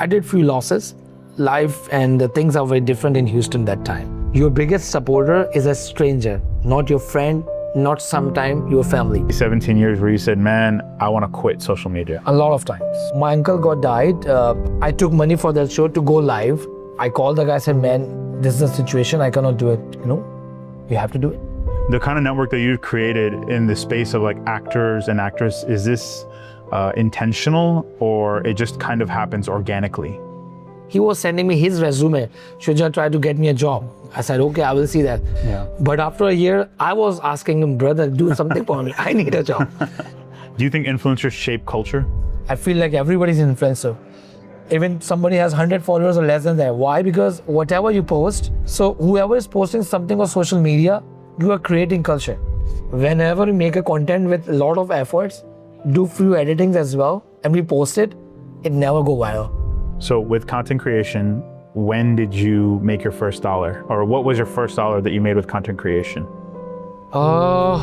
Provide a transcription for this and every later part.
I did few losses. Life and the things are very different in Houston that time. Your biggest supporter is a stranger, not your friend, not sometime your family. 17 years where you said, man, I want to quit social media. A lot of times. My uncle got died. I took money for that show to go live. I called the guy, said, man, this is the situation. I cannot do it. You have to do it. The kind of network that you've created in the space of like actors and actresses, is this intentional or it just kind of happens organically? He was sending me his resume. Shuja tried to get me a job. I said, okay, I will see that. Yeah. But after a year, I was asking him, brother, do something for me. I need a job. Do you think influencers shape culture? I feel like everybody's an influencer. Even somebody has 100 followers or less than that. Why? Because whatever you post, so whoever is posting something on social media, you are creating culture. Whenever you make a content with a lot of efforts, do few editings as well, and we post it, it never go viral. So with content creation, when did you make your first dollar? Or what was your first dollar that you made with content creation? How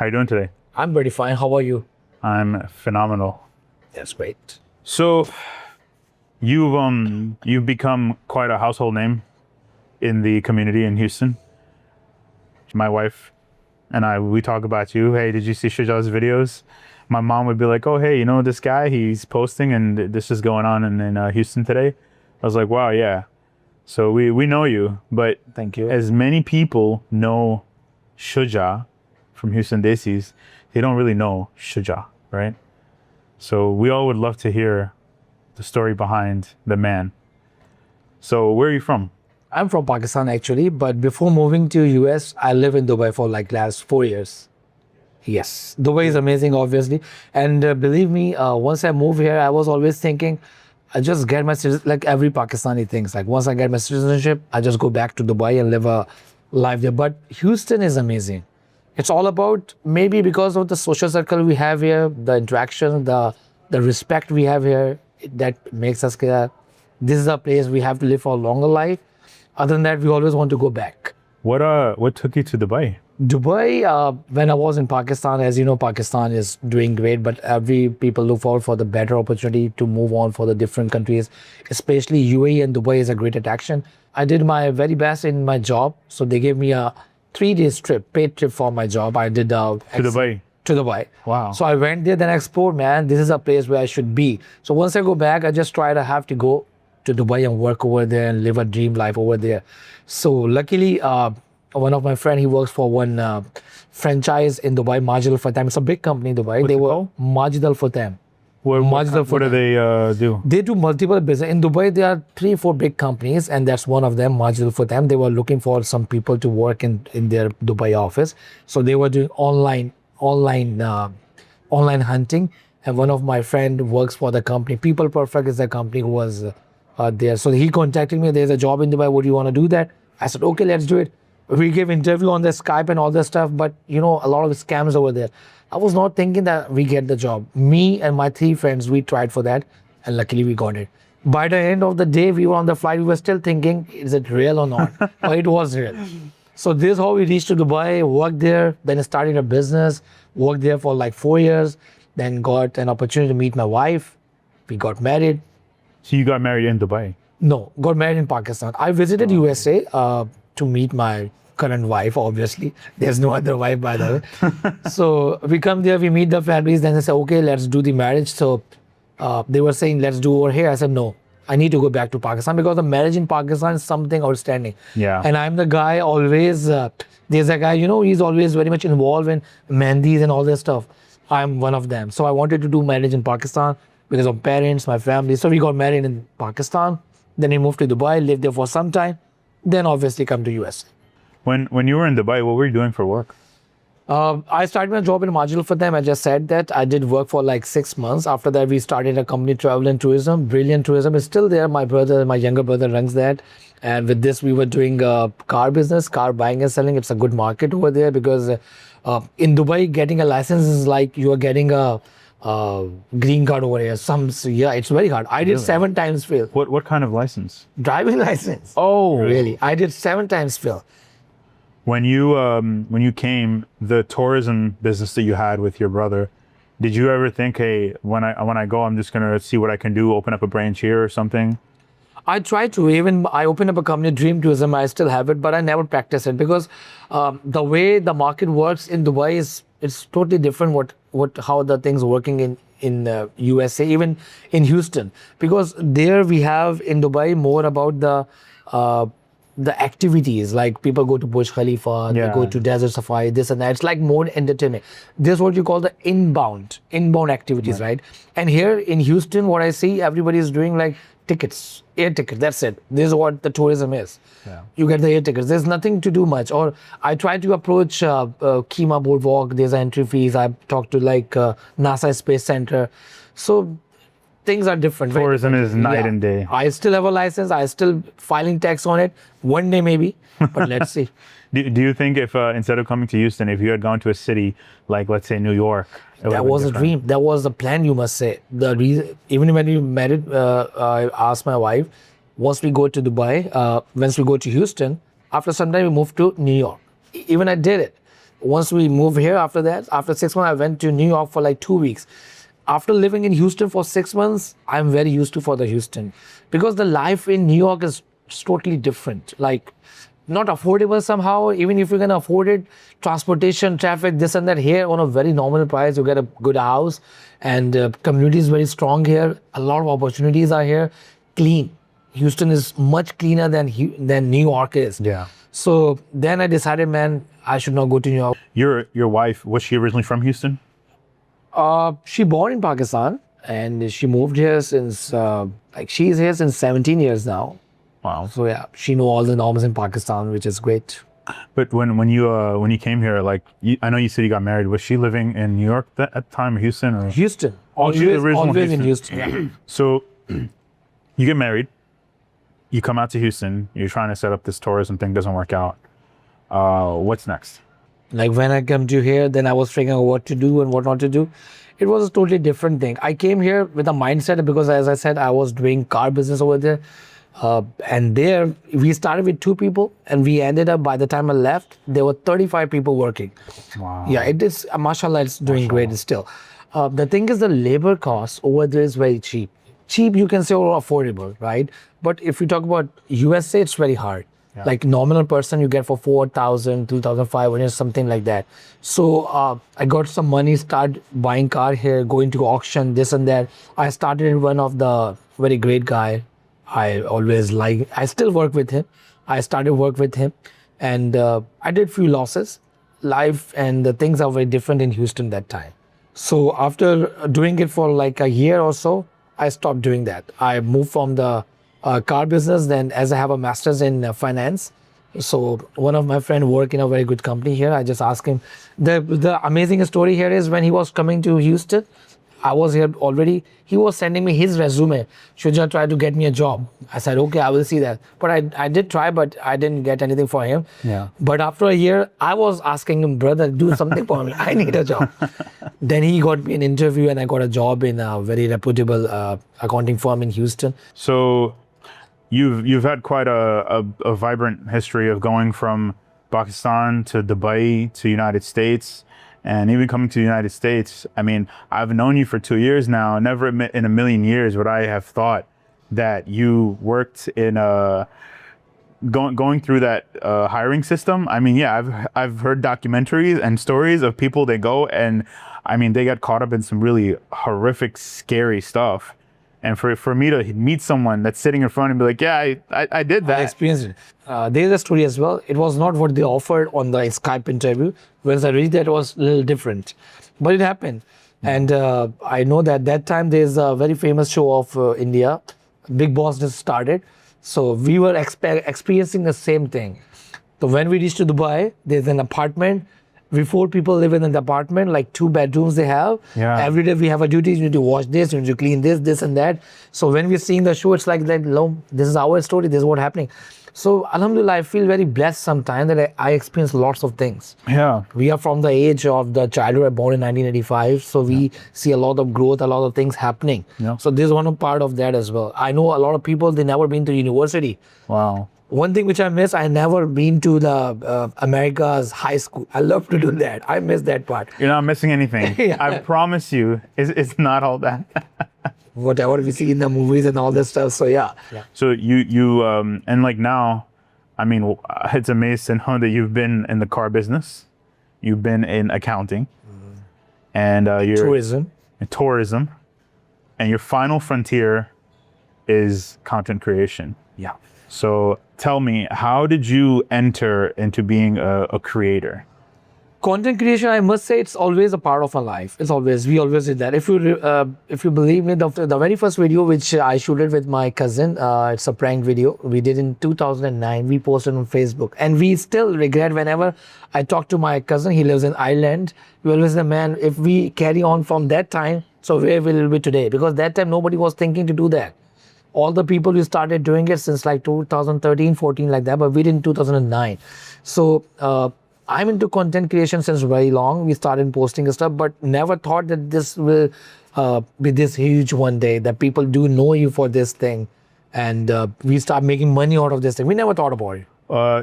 are you doing today? I'm pretty fine. How are you? I'm phenomenal. That's great. So you've become quite a household name in the community in Houston. My wife and I, we talk about you. Hey, did you see Shuja's videos? My mom would be like, oh, hey, this guy, he's posting and this is going on in Houston today. I was like, wow, yeah. So we know you, but thank you. As many people know Shuja from Houston Desis, they don't really know Shuja, right? So we all would love to hear the story behind the man. So where are you from? I'm from Pakistan actually, but before moving to US, I lived in Dubai for like last 4 years. Yes, Dubai is amazing, obviously. And believe me, once I moved here, I was always thinking, I just get my citizenship, like every Pakistani thinks, like once I get my citizenship, I just go back to Dubai and live a life there. But Houston is amazing. It's all about, maybe because of the social circle we have here, the interaction, the respect we have here, that makes us clear, this is a place we have to live for a longer life. Other than that, we always want to go back. What took you to Dubai? Dubai, when I was in Pakistan, as you know, Pakistan is doing great, but every people look forward for the better opportunity to move on for the different countries, especially UAE and Dubai is a great attraction. I did my very best in my job. So they gave me a 3-day trip, paid trip for my job. I did to Dubai. To Dubai. Wow. So I went there, then I explored, man, this is a place where I should be. So once I go back, I just try to have to go to Dubai and work over there and live a dream life over there. So luckily, one of my friend, he works for one franchise in Dubai, Majid Al Futtaim. It's a big company in Dubai. What's it called? Majid Al Futtaim. What do they do? They do multiple business. In Dubai, there are 3-4 big companies, and that's one of them, Majid Al Futtaim. They were looking for some people to work in their Dubai office. So they were doing online hunting. And one of my friend works for the company. People Perfect is the company who was there. So he contacted me. There's a job in Dubai. Would you want to do that? I said, okay, let's do it. We gave interview on the Skype and all that stuff, but a lot of scams over there. I was not thinking that we get the job. Me and my 3 friends, we tried for that, and luckily we got it. By the end of the day, we were on the flight. We were still thinking, is it real or not? But it was real. So this is how we reached to Dubai, worked there, then started a business, worked there for like 4 years, then got an opportunity to meet my wife. We got married. So you got married in Dubai? No, got married in Pakistan. I visited USA to meet my current wife, obviously. There's no other wife, by the way. So we come there, we meet the families, then they say, okay, let's do the marriage. So they were saying, let's do over here. I said, no, I need to go back to Pakistan because the marriage in Pakistan is something outstanding. Yeah. And I'm the guy always, there's a guy, he's always very much involved in mehndis and all this stuff. I'm one of them. So I wanted to do marriage in Pakistan because of parents, my family. So we got married in Pakistan. Then we moved to Dubai, lived there for some time. Then obviously come to US. When you were in Dubai, what were you doing for work? I started my job in Majid Al Futtaim. I just said that. I did work for like 6 months. After that, we started a company, Travel and Tourism. Brilliant Tourism is still there. My younger brother runs that. And with this, we were doing car business, car buying and selling. It's a good market over there because in Dubai, getting a license is like you are getting a green card over here. It's very hard. I did 7 times fail. What kind of license? Driving license. Oh, really? I did 7 times fail. When you came, the tourism business that you had with your brother, Did you ever think, hey, when I go, I'm just gonna see what I can do, open up a branch here or something? I try to. Even I opened up a company, Dream Tourism. I still have it, but I never practice it because the way the market works in Dubai is it's totally different. How the things working in USA, even in Houston, because there we have in Dubai more about the activities, like people go to Burj Khalifa, they go Yeah. to desert safari, this and that. It's like more entertainment. This is what you call the inbound activities, right? And here in Houston, what I see, everybody is doing like tickets, air tickets. That's it. This is what the tourism is. Yeah. You get the air tickets. There's nothing to do much. Or I try to approach Kima Boardwalk. There's entry fees. I talked to like NASA Space Center. So things are different. very Tourism different. is night and day. I still have a license. I still filing tax on it. One day maybe, but let's see. Do you think if instead of coming to Houston, if you had gone to a city like, let's say, New York, it would That have been was a different? dream. That was the plan, you must say. The reason, even when we married, I asked my wife, once we go to Dubai, once we go to Houston, after some time we moved to New York. Even I did it. Once we moved here, after that, after 6 months, I went to New York for like 2 weeks. After living in Houston for 6 months, I'm very used to for the Houston, because the life in New York is totally different. Like, not affordable somehow. Even if you can afford it, transportation, traffic, this and that. Here on a very normal price, you get a good house, and community is very strong here. A lot of opportunities are here. Clean. Houston is much cleaner than New York is. Yeah. So then I decided, man, I should not go to New York. Your wife, was she originally from Houston? She born in Pakistan, and she moved here since she's here since 17 years now. Wow. So yeah, she know all the norms in Pakistan, which is great. But when you came here, like I know you said you got married. Was she living in New York at the time, or Houston, or? Houston, Oh, she's always, original always in Houston. Houston. Yeah. So you get married, you come out to Houston, you're trying to set up this tourism thing, doesn't work out. What's next? Like when I come to here, then I was figuring out what to do and what not to do. It was a totally different thing. I came here with a mindset because, as I said, I was doing car business over there. And there we started with 2 people, and we ended up, by the time I left, there were 35 people working. Wow. Yeah, it is, mashallah, it's doing great still. The thing is, the labor cost over there is very cheap. Cheap, you can say, or affordable, right? But if you talk about USA, it's very hard. Yeah. Like nominal person you get for 4,000, 2,500, something like that. So I got some money, start buying car here, going to auction, this and that. I started in one of the very great guy. I still work with him. I started work with him, and I did few losses. Life and the things are very different in Houston that time. So after doing it for like a year or so, I stopped doing that. I moved from the car business. Then, as I have a master's in finance, so one of my friend work in a very good company here. I just asked him. The amazing story here is, when he was coming to Houston, I was here already. He was sending me his resume. Shuja, try to get me a job. I said, okay, I will see that. But I did try, but I didn't get anything for him. Yeah. But after a year, I was asking him, brother, do something for me. I need a job. Then he got me an interview, and I got a job in a very reputable accounting firm in Houston. So you've had quite a vibrant history of going from Pakistan to Dubai to United States, and even coming to the United States. I mean, I've known you for 2 years now. Never in a million years would I have thought that you worked in going through that hiring system. I mean, yeah, I've heard documentaries and stories of people that go, and I mean, they got caught up in some really horrific, scary stuff. And for me to meet someone that's sitting in front and be like, yeah, I did that. I experienced it. There's a story as well. It was not what they offered on the Skype interview. Once I read that, it was a little different. But it happened. And I know that time there's a very famous show of India. Big Boss just started. So we were experiencing the same thing. So when we reached to Dubai, there's an apartment. We 4 people live in an apartment, like 2 bedrooms they have. Yeah. Every day we have a duty. You need to wash this, you need to clean this and that. So when we're seeing the show, it's like that, this is our story, this is what's happening. So Alhamdulillah, I feel very blessed sometimes that I experience lots of things. Yeah. We are from the age of the childhood, born in 1985. So we see a lot of growth, a lot of things happening. Yeah. So this is one part of that as well. I know a lot of people, they never been to university. Wow. One thing which I miss, I never been to the America's high school. I love to do that. I miss that part. You're not missing anything. Yeah. I promise you, it's not all that. Whatever we see in the movies and all this stuff. So yeah. So you and like now, I mean, it's amazing that you've been in the car business, you've been in accounting, and you're in tourism, and your final frontier is content creation. Yeah. So tell me, how did you enter into being a creator? Content creation, I must say, it's always a part of our life. We always did that. If you believe me, the very first video which I shooted with my cousin, it's a prank video. We did in 2009. We posted on Facebook, and we still regret whenever I talk to my cousin. He lives in Ireland. We always say, man, if we carry on from that time, so where will we be today? Because that time nobody was thinking to do that. All the people who started doing it since like 2013, 14 like that, but we did in 2009. So I'm into content creation since very long. We started posting stuff, but never thought that this will be this huge one day, that people do know you for this thing, and we start making money out of this thing. We never thought about it.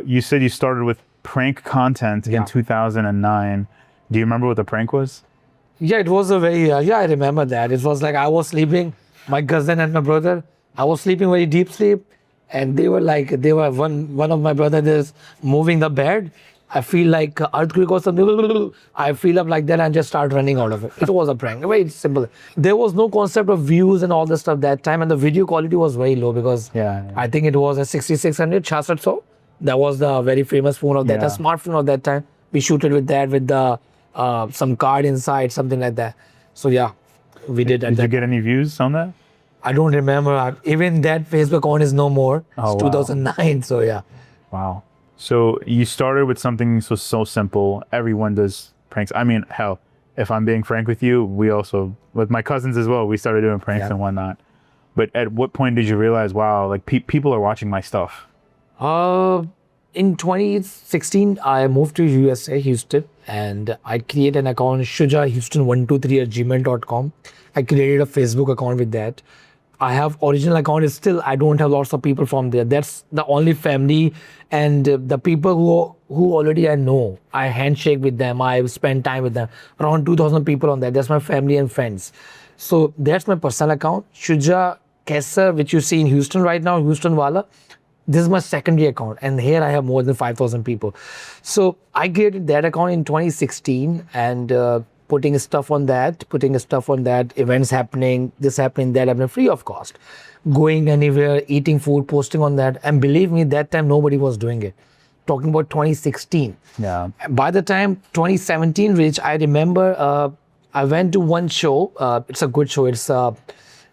You said you started with prank content in 2009. Do you remember what the prank was? Yeah, it was a very, I remember that. It was like I was sleeping, my cousin and my brother, I was sleeping very deep sleep, and they were one of my brothers is moving the bed. I feel like earthquake or something. I feel up like that and just start running out of it. It was a prank, very simple. There was no concept of views and all this stuff that time, and the video quality was very low because I think it was a 6600 chassis. So that was the very famous phone of that, a smartphone of that time. We shooted with that with the some card inside, something like that. So yeah, we did. Did you get any views on that? I don't remember. Even that Facebook account is no more. Oh, it's 2009. So yeah. Wow. So you started with something so simple. Everyone does pranks. I mean, hell, if I'm being frank with you, we also, with my cousins as well, we started doing pranks and whatnot. But at what point did you realize, wow, like people are watching my stuff? In 2016, I moved to USA, Houston, and I created an account, Shuja Houston123@gmail.com. I created a Facebook account with that. I have original account is still, I don't have lots of people from there. That's the only family and the people who already I know. I handshake with them. I spend time with them. Around 2,000 people on that. That's my family and friends. So that's my personal account. Shuja Qaisar, which you see in Houston right now, Houston Wala. This is my secondary account, and here I have more than 5,000 people. So I created that account in 2016 and putting stuff on that, events happening, this happening, that happening, free of cost. Going anywhere, eating food, posting on that. And believe me, that time nobody was doing it. Talking about 2016. Yeah. By the time 2017 reached, I remember I went to one show. It's a good show. It's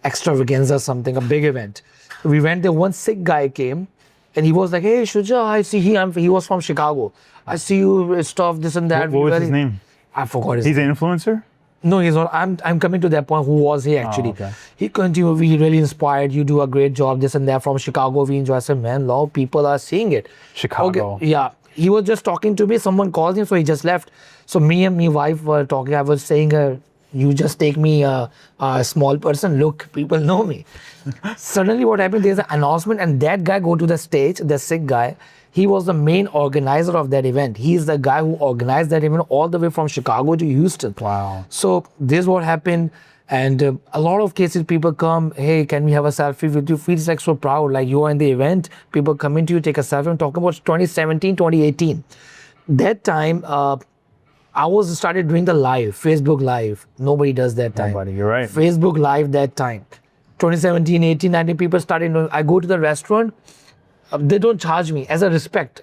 Extravaganza something, a big event. We went there, one sick guy came. And he was like, hey, Shuja, I see he was from Chicago. I see you stuff, this and that. What was his name? I forgot his name. He's an influencer? No, he's not. I'm coming to that point. Who was he actually? Oh, okay. He continued, we really inspired. You do a great job, this and that. From Chicago, we enjoy. I said, man, a lot of people are seeing it. Chicago. Okay, yeah. He was just talking to me. Someone called him, so he just left. So me and my wife were talking. I was saying, you just take me a small person. Look, people know me. Suddenly what happened, there's an announcement and that guy go to the stage, the sick guy. He was the main organizer of that event. He's the guy who organized that event all the way from Chicago to Houston. Wow. So this is what happened. And a lot of cases people come, hey, can we have a selfie with you? Feels like so proud, like you are in the event. People come into you, take a selfie. I'm talking about 2017, 2018. That time, I started doing the live, Facebook live. Nobody does that time. Nobody, you're right. Facebook live that time. 2017, 18, 19 people started. I go to the restaurant. They don't charge me as a respect.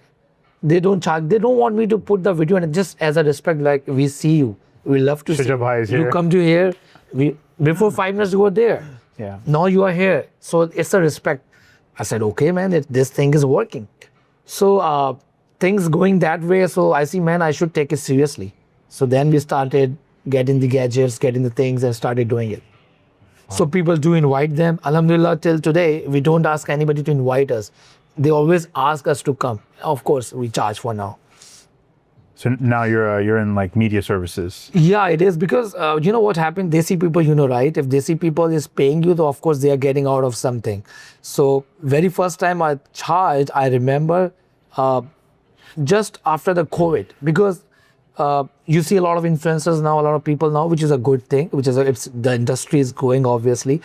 They don't charge. They don't want me to put the video and just as a respect, like we see you. We love to see you. You come to here. Before 5 minutes you were there. Yeah. Now you are here. So it's a respect. I said, okay, man, this thing is working. So things going that way. So I see, man, I should take it seriously. So then we started getting the gadgets, getting the things and started doing it. So people do invite them. Alhamdulillah, till today, we don't ask anybody to invite us. They always ask us to come. Of course, we charge for now. So now you're in like media services. Yeah, it is because you know what happened? Desi people, you know, right? If Desi people is paying you, then of course they are getting out of something. So very first time I charged, I remember just after the COVID, because you see a lot of influencers now, a lot of people now, which is a good thing. Which is it's the industry is growing obviously.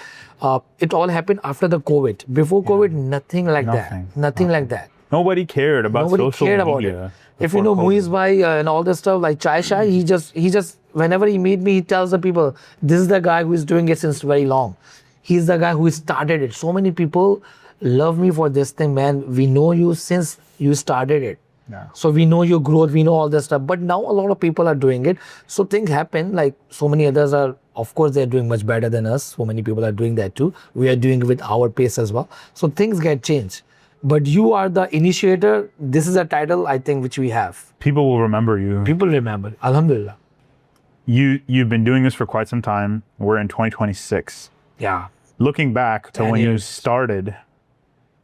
It all happened after the COVID. Before COVID, nothing like that. Nothing like that. Nobody cared about Nobody social cared about media. it. If you know Muiz Bhai and all this stuff like Qaisair, he just whenever he meet me, he tells the people, this is the guy who is doing it since very long. He's the guy who started it. So many people love me for this thing, man. We know you since you started it. Yeah. So we know your growth, we know all this stuff. But now a lot of people are doing it. So things happen, like so many others are, of course, they're doing much better than us. So many people are doing that too. We are doing it with our pace as well. So things get changed. But you are the initiator. This is a title, I think, which we have. People will remember you. People remember. Alhamdulillah. You've been doing this for quite some time. We're in 2026. Yeah. Looking back to 10 when you years. started,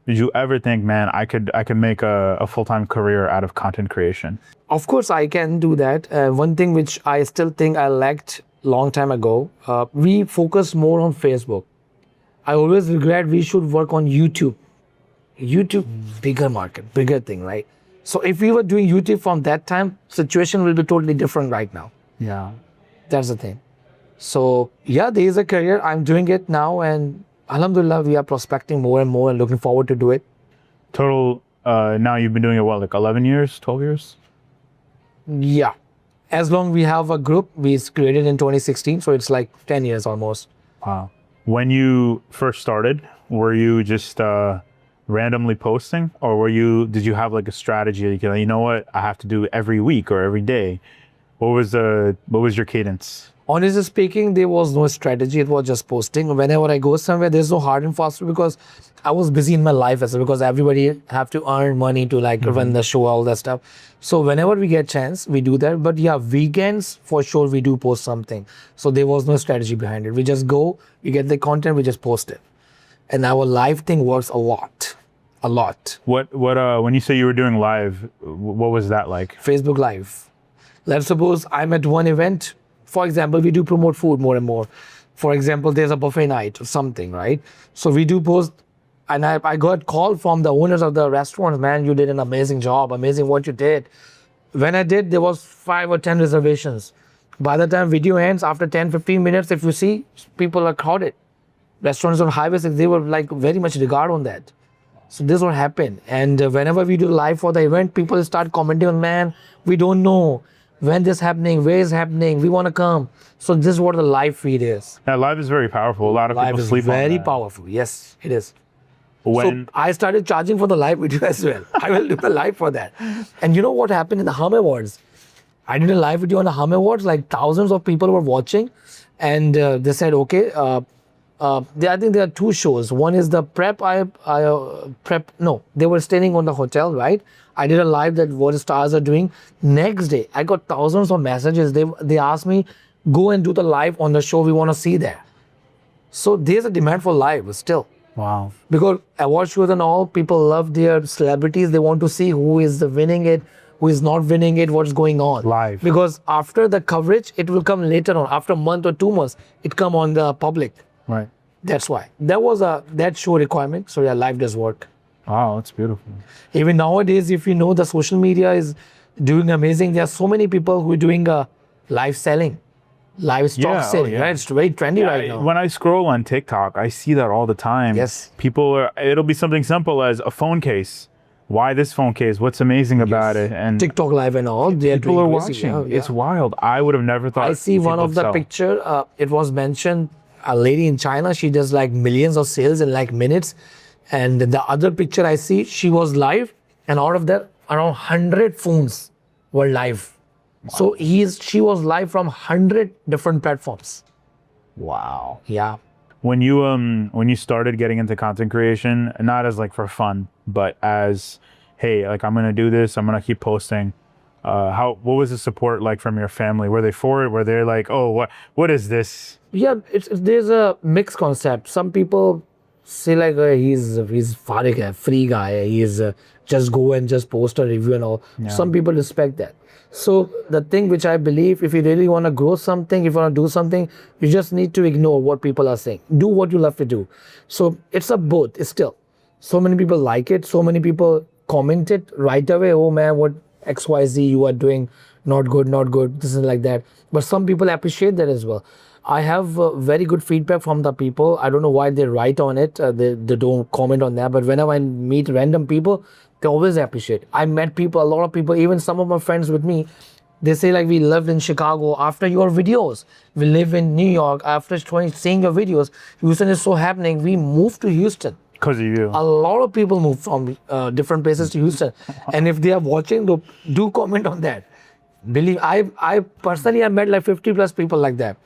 did you ever think, man, I could make a full-time career out of content creation? Of course, I can do that. One thing which I still think I lacked long time ago, we focused more on Facebook. I always regret we should work on YouTube. YouTube, bigger market, bigger thing, right? So if we were doing YouTube from that time, situation will be totally different right now. Yeah. That's the thing. So yeah, there is a career. I'm doing it now, and alhamdulillah, we are prospecting more and more and looking forward to do it. Total, now you've been doing it, what, like 11 years, 12 years? Yeah. As long we have a group, we created in 2016, so it's like 10 years almost. Wow. When you first started, were you just randomly posting, or did you have like a strategy? Like, you know what, I have to do every week or every day? What was your cadence? Honestly speaking, there was no strategy. It was just posting. Whenever I go somewhere, there's no hard and fast because I was busy in my life as well, because everybody have to earn money to like run the show, all that stuff. So whenever we get chance, we do that. But yeah, weekends for sure we do post something. So there was no strategy behind it. We just go, we get the content, we just post it. And our live thing works a lot. A lot. What when you say you were doing live, what was that like? Facebook Live. Let's suppose I'm at one event. For example, we do promote food more and more. For example, there's a buffet night or something, right? So we do post, and I got call from the owners of the restaurants, man, you did an amazing job, amazing what you did. When I did, there was 5 or 10 reservations. By the time video ends, after 10, 15 minutes, if you see, people are crowded. Restaurants on highways, they were like very much regard on that. So this will happen. And whenever we do live for the event, people start commenting on, man, we don't know when this happening, where is happening, we want to come. So this is what the live feed is. That live is very powerful. A lot of Live people is sleep on that. very powerful. Yes, it is. When So I started charging for the live video as well. I will do the live for that. And you know what happened in the Hum Awards? I did a live video on the Hum Awards, like thousands of people were watching. And they said, okay, I think there are 2 shows. One is the prep. They were staying on the hotel, right? I did a live that what the stars are doing. Next day, I got thousands of messages. They asked me, go and do the live on the show. We want to see that. So there's a demand for live still. wow. Because award shows and all, people love their celebrities. They want to see who is winning it, who is not winning it, what's going on. Live. Because after the coverage, it will come later on. After a month or 2 months, it come on the public. Right. That's why. That was that show requirement. So yeah, live does work. Wow, that's beautiful. Even nowadays, if you know, the social media is doing amazing. There are so many people who are doing live selling, live stock selling. yeah. Right? It's very trendy right now. When I scroll on TikTok, I see that all the time. Yes. It'll be something simple as a phone case. Why this phone case? What's amazing about it? And TikTok live and all. They people are doing watching. crazy. Yeah, It's wild. I would have never thought. I see one people of the sell. picture. It was mentioned a lady in China. She does like millions of sales in like minutes. And the other picture I see, she was live, and out of that, around 100 phones were live. Wow. So she was live from 100 different platforms. Wow. Yeah. When you started getting into content creation, not as like for fun, but as, hey, like I'm gonna do this, I'm gonna keep posting. What was the support like from your family? Were they for it? Were they like, oh, what is this? Yeah, there's a mixed concept. Some people say like he's farik hai, free guy, he's just go and just post a review and all. Some people respect that. So the thing which I believe, if you really want to grow something, if you want to do something, you just need to ignore what people are saying. Do what you love to do. So it's a both. It's still so many people like it. So many people comment it right away. Oh man, what XYZ you are doing, not good, not good. This is like that. But some people appreciate that as well. I have very good feedback from the people. I don't know why they write on it. They don't comment on that. But whenever I meet random people, they always appreciate. I met people, a lot of people, even some of my friends with me, they say like we lived in Chicago after your videos. We live in New York after seeing your videos. Houston is so happening. We moved to Houston. Because of you. A lot of people move from different places to Houston. And if they are watching, do comment on that. Believe I personally have met like 50 plus people like that.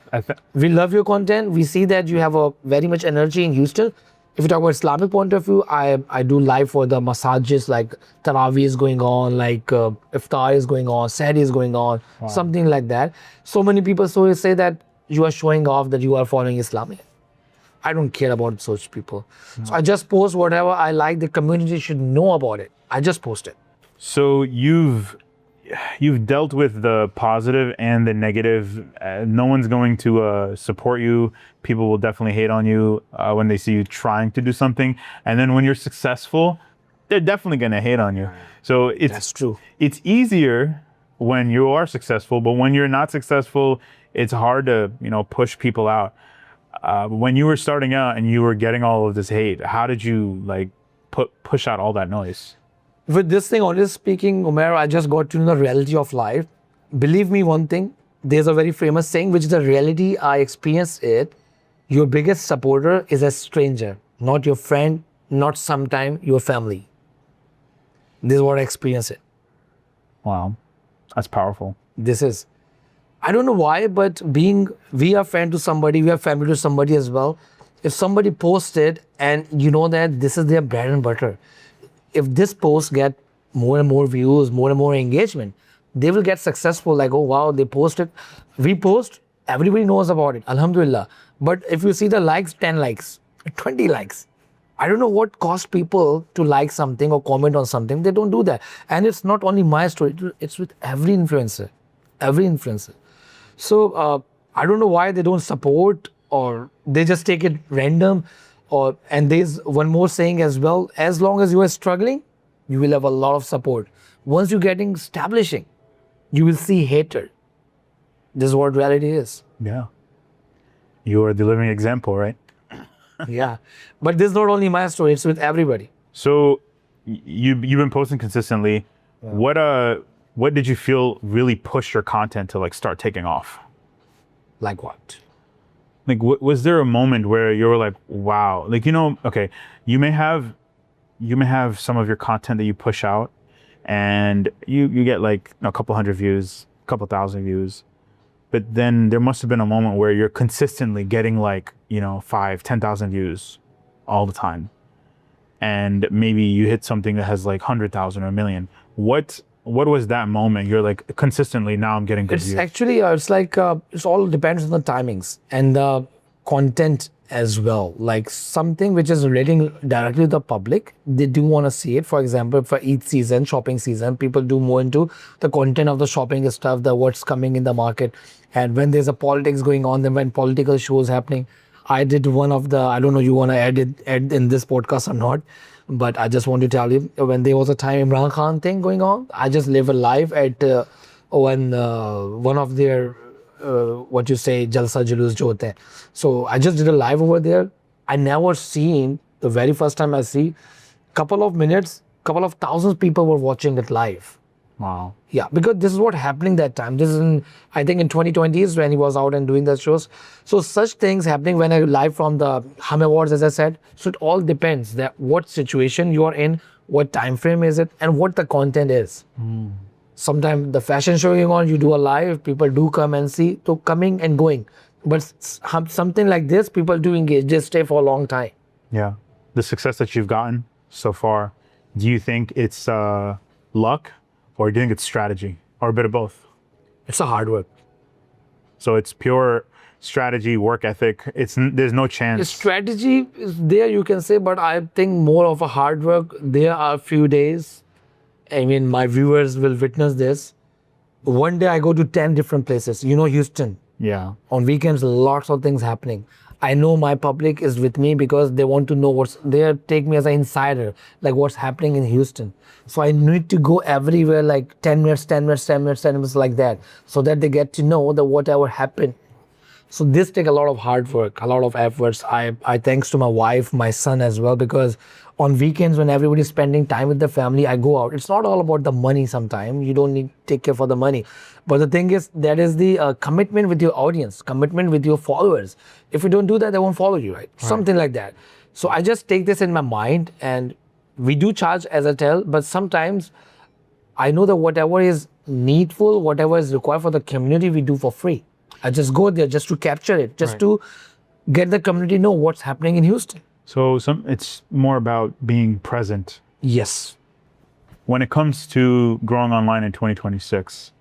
We love your content. We see that you have a very much energy in Houston. If you talk about Islamic point of view, I do live for the massages, like Taraweeh is going on, like Iftar is going on, Sahri is going on, something like that. So many people say that you are showing off that you are following Islamic. I don't care about such people. So I just post whatever I like. The community should know about it. I just post it. So you've dealt with the positive and the negative. No one's going to support you. People will definitely hate on you when they see you trying to do something. And then when you're successful, they're definitely going to hate on you. So That's true. It's easier when you are successful, but when you're not successful, it's hard to, push people out. When you were starting out and you were getting all of this hate, how did you push out all that noise? With this thing, honestly speaking, Umair, I just got to know the reality of life. Believe me one thing, there's a very famous saying, which is the reality I experienced it. Your biggest supporter is a stranger, not your friend, not sometime your family. This is what I experienced it. Wow, that's powerful. This is, I don't know why, but we are friend to somebody, we are family to somebody as well. If somebody posted and you know that this is their bread and butter, if this post get more and more views, more and more engagement, they will get successful. Like, oh wow, they posted. We post, everybody knows about it. Alhamdulillah. But if you see the likes, 10 likes, 20 likes. I don't know what cost people to like something or comment on something. They don't do that. And it's not only my story, it's with every influencer. Every influencer. So I don't know why they don't support, or they just take it random. And there's one more saying as well, as long as you are struggling, you will have a lot of support. Once you're getting establishing, you will see hatred. This is what reality is. Yeah. You are the living example, right? Yeah. But this is not only my story, it's with everybody. So you've been posting consistently. Yeah. What did you feel really pushed your content to start taking off? Like what? Was there a moment where you were like, wow, okay, you may have some of your content that you push out and you get a couple hundred views, a couple thousand views, but then there must have been a moment where you're consistently getting 5,000-10,000 views all the time. And maybe you hit something that has 100,000 or a million. What was that moment? You're consistently, now I'm getting good views. Actually, it's all depends on the timings and the content as well. Like something which is relating directly to the public, they do want to see it. For example, for each season, shopping season, people do more into the content of the shopping stuff, what's coming in the market. And when there's a politics going on, then when political shows happening, I did one of the, I don't know you want to add in this podcast or not, but I just want to tell you, when there was a time Imran Khan thing going on, I just live a live at one of their, Jalsa Julus jo hote hain. So I just did a live over there. I never seen, the very first time I see, couple of minutes, couple of thousands people were watching it live. Wow. Yeah, because this is what happening that time. This is I think in 2020s when he was out and doing the shows. So such things happening when I live from the Hum Awards, as I said. So it all depends that what situation you are in, what time frame is it, and what the content is. Sometimes the fashion show going on, you do a live, people do come and see. So coming and going. But something like this, people do engage. They stay for a long time. Yeah. The success that you've gotten so far, do you think it's luck? Or do you think it's strategy? Or a bit of both? It's a hard work. So it's pure strategy, work ethic. There's no The chance. strategy is there, you can say, but I think more of a hard work. There are a few days, I mean, my viewers will witness this. One day I go to 10 different places. You know, Houston. Yeah. On weekends, lots of things happening. I know my public is with me because they want to know what's there. Take me as an insider, like what's happening in Houston. So I need to go everywhere, like 10 minutes, 10 minutes, 10 minutes, 10 minutes, like that, so that they get to know that whatever happened. So this take a lot of hard work, a lot of efforts. I thanks to my wife, my son as well, because on weekends when everybody's spending time with the family, I go out. It's not all about the money sometimes. You don't need to take care for the money. But the thing is, that is the commitment with your audience, commitment with your followers. If you don't do that, they won't follow you, right? Something like that. So I just take this in my mind, and we do charge, as I tell, but sometimes I know that whatever is needful, whatever is required for the community, we do for free. I just go there just to capture it, just to get the community know what's happening in Houston. So it's more about being present. Yes. When it comes to growing online in 2026,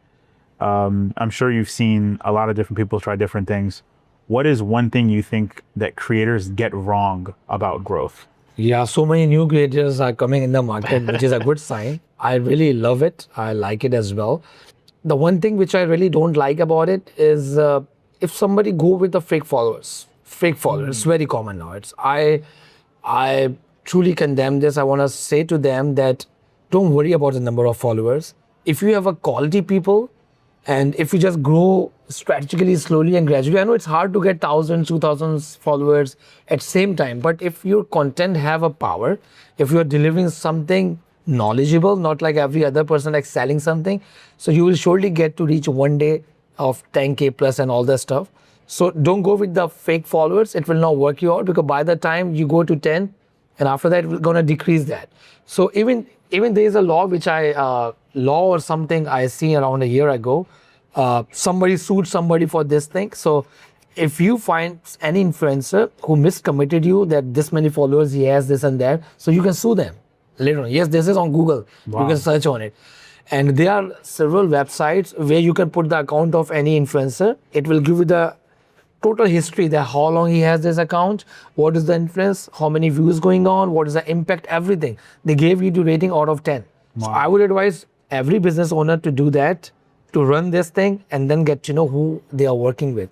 I'm sure you've seen a lot of different people try different things. What is one thing you think that creators get wrong about growth? Yeah, so many new creators are coming in the market, which is a good sign. I really love it. I like it as well. The one thing which I really don't like about it is if somebody go with the fake followers. It's very common now. I truly condemn this. I want to say to them that don't worry about the number of followers. If you have a quality people, and if you just grow strategically, slowly and gradually, I know it's hard to get 1,000, 2,000 followers at same time. But if your content have a power, if you are delivering something knowledgeable, not like every other person like selling something, so you will surely get to reach one day of 10K plus and all that stuff. So don't go with the fake followers. It will not work you out, because by the time you go to 10, and after that, we're gonna decrease that. So even there is a law which law or something I seen around a year ago. Somebody sued somebody for this thing. So if you find any influencer who miscommitted you that this many followers he has, this and that, so you can sue them later on. Yes, this is on Google. Wow. You can search on it. And there are several websites where you can put the account of any influencer. It will give you the total history, that how long he has this account, what is the influence, how many views going on, what is the impact, everything. They gave you the rating out of 10. Wow. So I would advise every business owner to do that, to run this thing and then get to know who they are working with.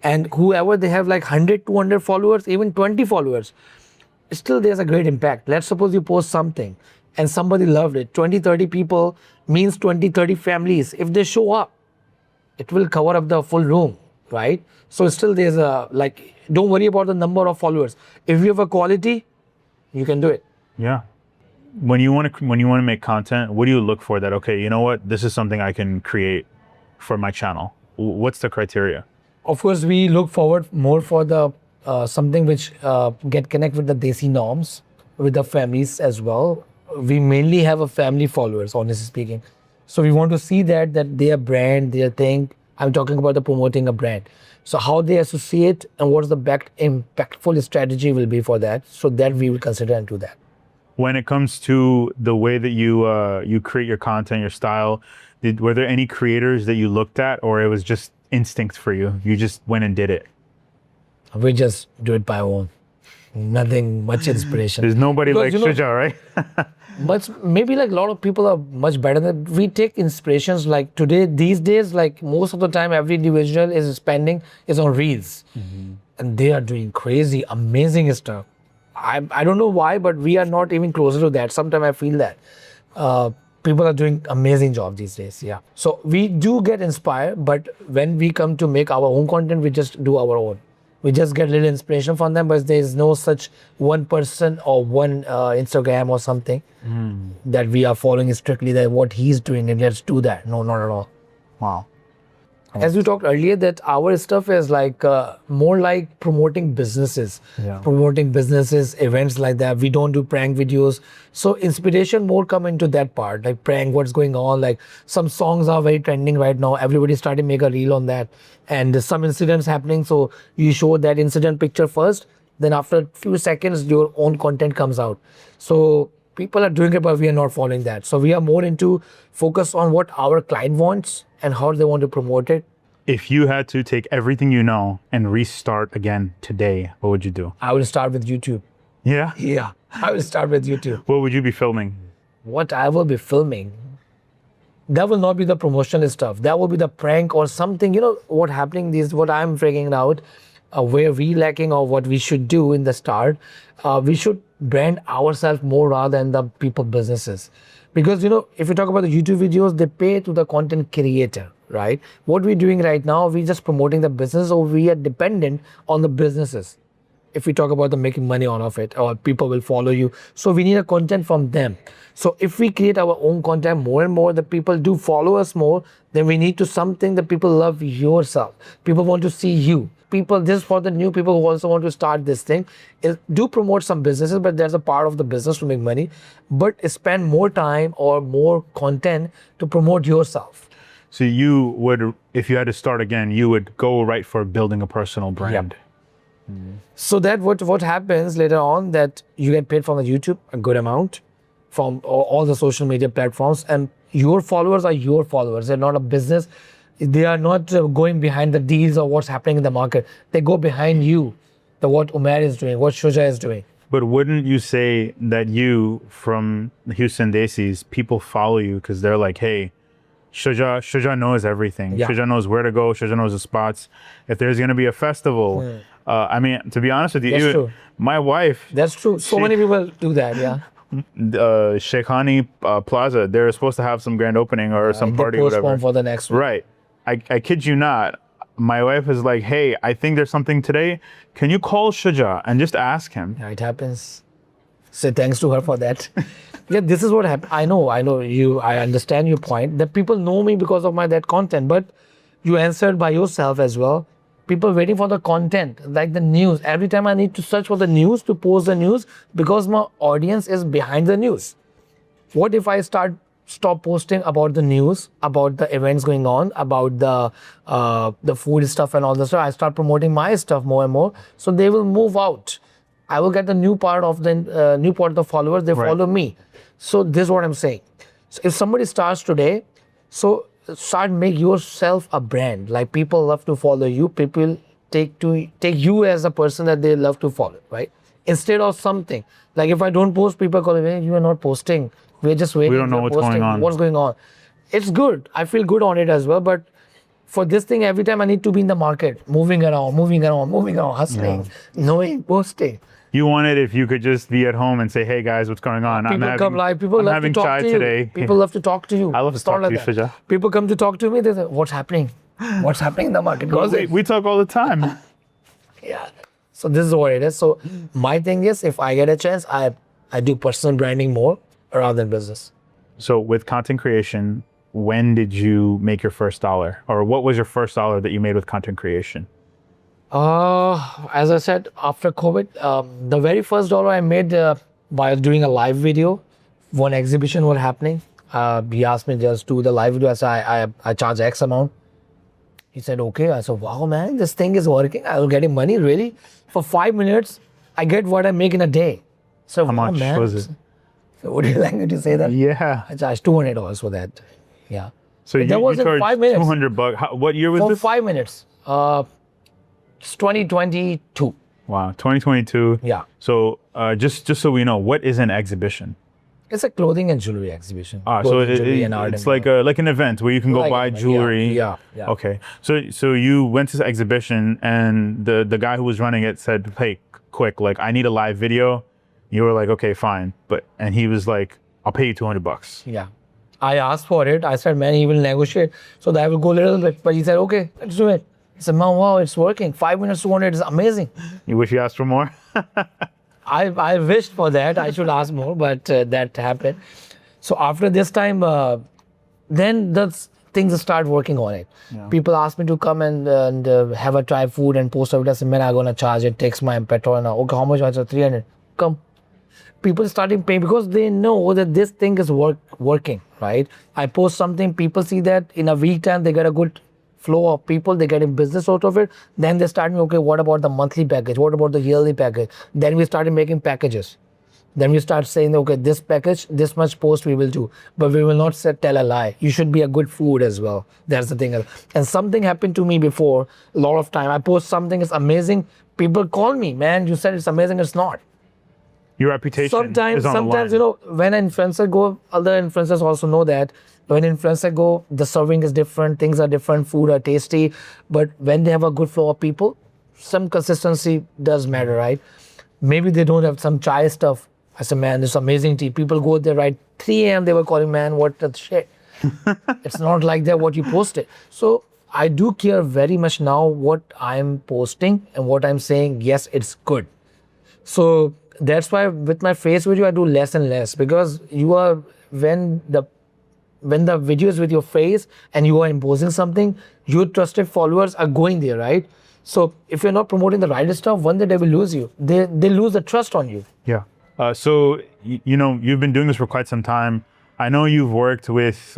And whoever they have like 100, 200 followers, even 20 followers, still there's a great impact. Let's suppose you post something and somebody loved it. 20, 30 people means 20, 30 families. If they show up, it will cover up the full room, right? So still there's don't worry about the number of followers. If you have a quality, you can do it. Yeah. When you want to make content, what do you look for that, okay, you know what, this is something I can create for my channel? What's the criteria? Of course, we look forward more for the something which get connect with the Desi norms, with the families as well. We mainly have a family followers, honestly speaking. So we want to see that their brand, their thing. I'm talking about the promoting a brand. So how they associate and what's the impactful strategy will be for that. So that we will consider and do that. When it comes to the way that you create your content, your style, were there any creators that you looked at, or it was just instinct for you? You just went and did it? We just do it by our own. Nothing much inspiration. There's nobody because, like Shuja, right? But maybe like a lot of people are much better than we take inspirations. Like today, these days, like most of the time, every individual is spending is on reels, and they are doing crazy, amazing stuff. I don't know why, but we are not even closer to that. Sometimes I feel that people are doing amazing job these days. Yeah. So we do get inspired, but when we come to make our own content, we just do our own. We just get a little inspiration from them, but there is no such one person or one Instagram or something that we are following strictly that what he's doing and let's do that. No, not at all. Wow. As we talked earlier, that our stuff is like more like promoting businesses, events like that. We don't do prank videos. So inspiration more come into that part, like prank, what's going on. Like some songs are very trending right now. Everybody started to make a reel on that. And some incidents happening. So you show that incident picture first. Then after a few seconds, your own content comes out. So people are doing it, but we are not following that. So we are more into focus on what our client wants and how they want to promote it. if you had to take everything you know and restart again today, what would you do? I will start with YouTube. Yeah? Yeah, I will start with YouTube. What would you be filming? What I will be filming, that will not be the promotional stuff. That will be the prank or something. You know what happening is what I'm figuring out, where we lacking or what we should do in the start. We should brand ourselves more rather than the people businesses, because if you talk about the YouTube videos, they pay to the content creator, right? What we're doing right now, we're just promoting the business, or we are dependent on the businesses. If we talk about the making money out of it, or people will follow you, so we need a content from them. So if we create our own content more and more, the people do follow us more, then we need to something that people love yourself. People want to see you. People, this for the new people who also want to start this thing, is do promote some businesses, but there's a part of the business to make money, but spend more time or more content to promote yourself. So you would, if you had to start again, you would go right for building a personal brand. So that what happens later on, that you get paid from the YouTube a good amount, from all the social media platforms, and your followers are your followers. They're not a business. They are not going behind the deals or what's happening in the market. They go behind you, what Umair is doing, what Shuja is doing. But wouldn't you say that you, from the Houston Desis, people follow you because they're like, hey, Shuja knows everything. Yeah. Shuja knows where to go. Shuja knows the spots. If there's going to be a festival, I mean, to be honest with you, That's even true. my wife, That's true. So many people do that, yeah. Sheikhani Plaza, they're supposed to have some grand opening or some party or They whatever. postpone for the next one. Right. I kid you not. My wife is like, hey, I think there's something today. Can you call Shuja and just ask him? Yeah, it happens. Say thanks to her for that. Yeah, this is what happened. I know you. I understand your point that people know me because of that content, but you answered by yourself as well. People waiting for the content, like the news. Every time I need to search for the news to post the news, because my audience is behind the news. What if I stop posting about the news, about the events going on, about the food stuff and all this stuff? I start promoting my stuff more and more, so they will move out. I will get the new part of the followers. They follow me. So this is what I'm saying. So if somebody starts today, so start make yourself a brand. Like people love to follow you. People take you as a person that they love to follow, right? Instead of something like, if I don't post, people call me, hey, you are not posting. We're just waiting. We don't know what's going on. What's going on? It's good. I feel good on it as well. But for this thing, every time I need to be in the market, moving around, hustling, knowing, posting. You want it if you could just be at home and say, hey guys, what's going on? People come live. People love to talk chai to you. today. People love to talk to you. I love to Start talk to you, like that. Shuja. People come to talk to me. They say, what's happening? What's happening in the market? We talk all the time. Yeah. So this is what it is. So my thing is, if I get a chance, I do personal branding more rather than business. So with content creation, when did you make your first dollar? Or what was your first dollar that you made with content creation? As I said, after COVID, the very first dollar I made by doing a live video. One exhibition was happening. He asked me just do the live video. I said, I charge X amount. He said, okay. I said, wow, man, this thing is working. I will get him money, really? For 5 minutes, I get what I make in a day. So How much was it? So would you like me to say that? Yeah. I charged $200 for that. Yeah. So That was in charged 5 minutes. $200. What year was For this? 5 minutes. It's 2022. Wow, 2022. Yeah. So just so we know, what is an exhibition? It's a clothing and jewelry exhibition. So Clothing, jewelry, and art it's and- like an event where you can go Like buy an event, jewelry. yeah. Okay. So you went to the exhibition and the guy who was running it said, hey, quick, like I need a live video. You were like, okay, fine. And he was like, I'll pay you $200. Yeah. I asked for it. I said, man, he will negotiate. So that I will go a little bit. But he said, okay, let's do it. I said, man, wow, it's working. 5 minutes, 200 is amazing. You wish you asked for more? I wished for that. I should ask more, but that happened. So after this time, then the things start working on it. Yeah. People ask me to come and have a try food and post it. I said, man, I'm going to charge it. Takes my petrol. And okay, how much? I said, 300. Come. People starting paying because they know that this thing is working, right? I post something, people see that in a week time, they get a good flow of people, they get a business out of it. Then they start me, okay, what about the monthly package? What about the yearly package? Then we started making packages. Then we start saying, okay, this package, this much post we will do, but we will not tell a lie. You should be a good food as well. That's the thing. And something happened to me before. A lot of time I post something is amazing. People call me, man, you said it's amazing. It's not. Your reputation Sometimes, is on the line. you know, when an influencer go, other influencers also know that when influencer go, the serving is different, things are different, food are tasty. But when they have a good flow of people, some consistency does matter, right? Maybe they don't have some chai stuff. I said, man, this amazing tea. People go there right 3 a.m. They were calling, man, what the shit. It's not like that what you posted. So I do care very much now what I'm posting and what I'm saying. Yes, it's good. So that's why with my face video, I do less and less, because you are, when the video is with your face and you are imposing something, your trusted followers are going there, right? So if you're not promoting the right stuff, one day they will lose you. They lose the trust on you. Yeah. So, you know, you've been doing this for quite some time. I know you've worked with,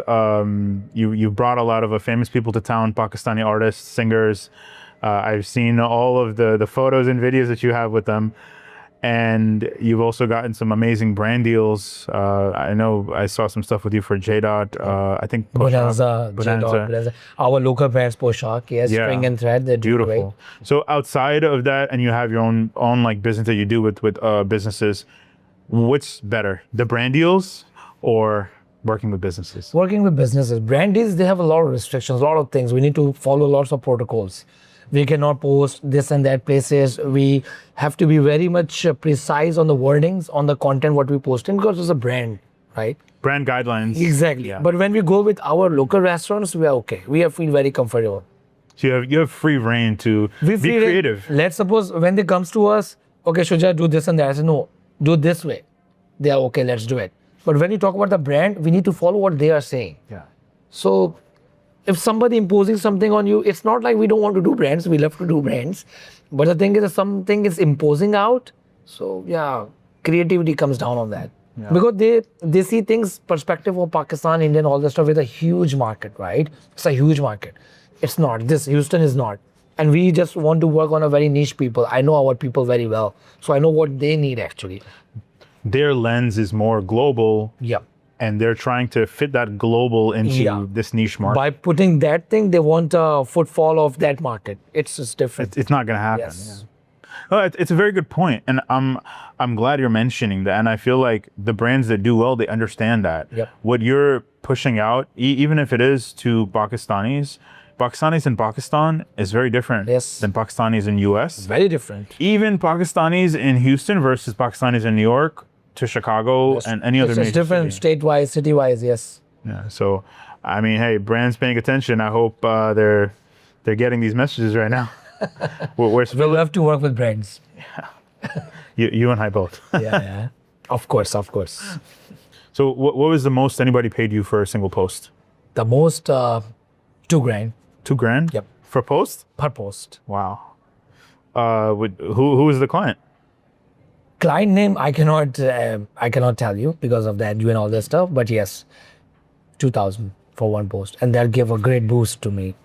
you've brought a lot of famous people to town, Pakistani artists, singers. I've seen all of the photos and videos that you have with them. And you've also gotten some amazing brand deals. I know I saw some stuff with you for J-Dot. I think Bonanza. Our local brands, Poshak, yes, Yeah. String and Thread, they're doing great. Beautiful. So outside of that, and you have your own like business that you do with businesses, what's better, the brand deals or working with businesses? Working with businesses. Brand deals, they have a lot of restrictions, a lot of things. We need to follow lots of protocols. We cannot post this and that places. We have to be very much precise on the wordings, on the content, what we posting, because it's a brand, right? Brand guidelines. Exactly. Yeah. But when we go with our local restaurants, we are okay. We feel very comfortable. So you have free reign to be feel creative. Let's suppose when they comes to us, okay, Shuja, do this and that. I say, no, do this way. They are okay, let's do it. But when you talk about the brand, we need to follow what they are saying. Yeah. So if somebody imposing something on you, it's not like we don't want to do brands. We love to do brands. But the thing is that something is imposing out. So yeah, creativity comes down on that. Yeah. Because they see things, perspective of Pakistan, Indian, all this stuff with a huge market, right? It's a huge market. It's not. This Houston is not. And we just want to work on a very niche people. I know our people very well. So I know what they need actually. Their lens is more global. Yeah. And they're trying to fit that global into this niche market. By putting that thing, they want a footfall of that market. It's just different. It's not going to happen. Yes. Yeah. Well, it's a very good point, and I'm glad you're mentioning that. And I feel like the brands that do well, they understand that. Yep. What you're pushing out, even if it is to Pakistanis in Pakistan is very different than Pakistanis in US. Very different. Even Pakistanis in Houston versus Pakistanis in New York to Chicago and any other major It's different, statewise, city-wise, yes. Yeah. So, I mean, hey, brands paying attention. I hope they're getting these messages right now. We'll have to work with brands. You and I both. Yeah. Of course. So what was the most anybody paid you for a single post? The most, $2,000. $2,000? Yep. For a post? Per post. Wow. Who was the client? Client name I cannot tell you because of the NU and all that stuff. But yes, 2,000 for one post, and that'll give a great boost to me.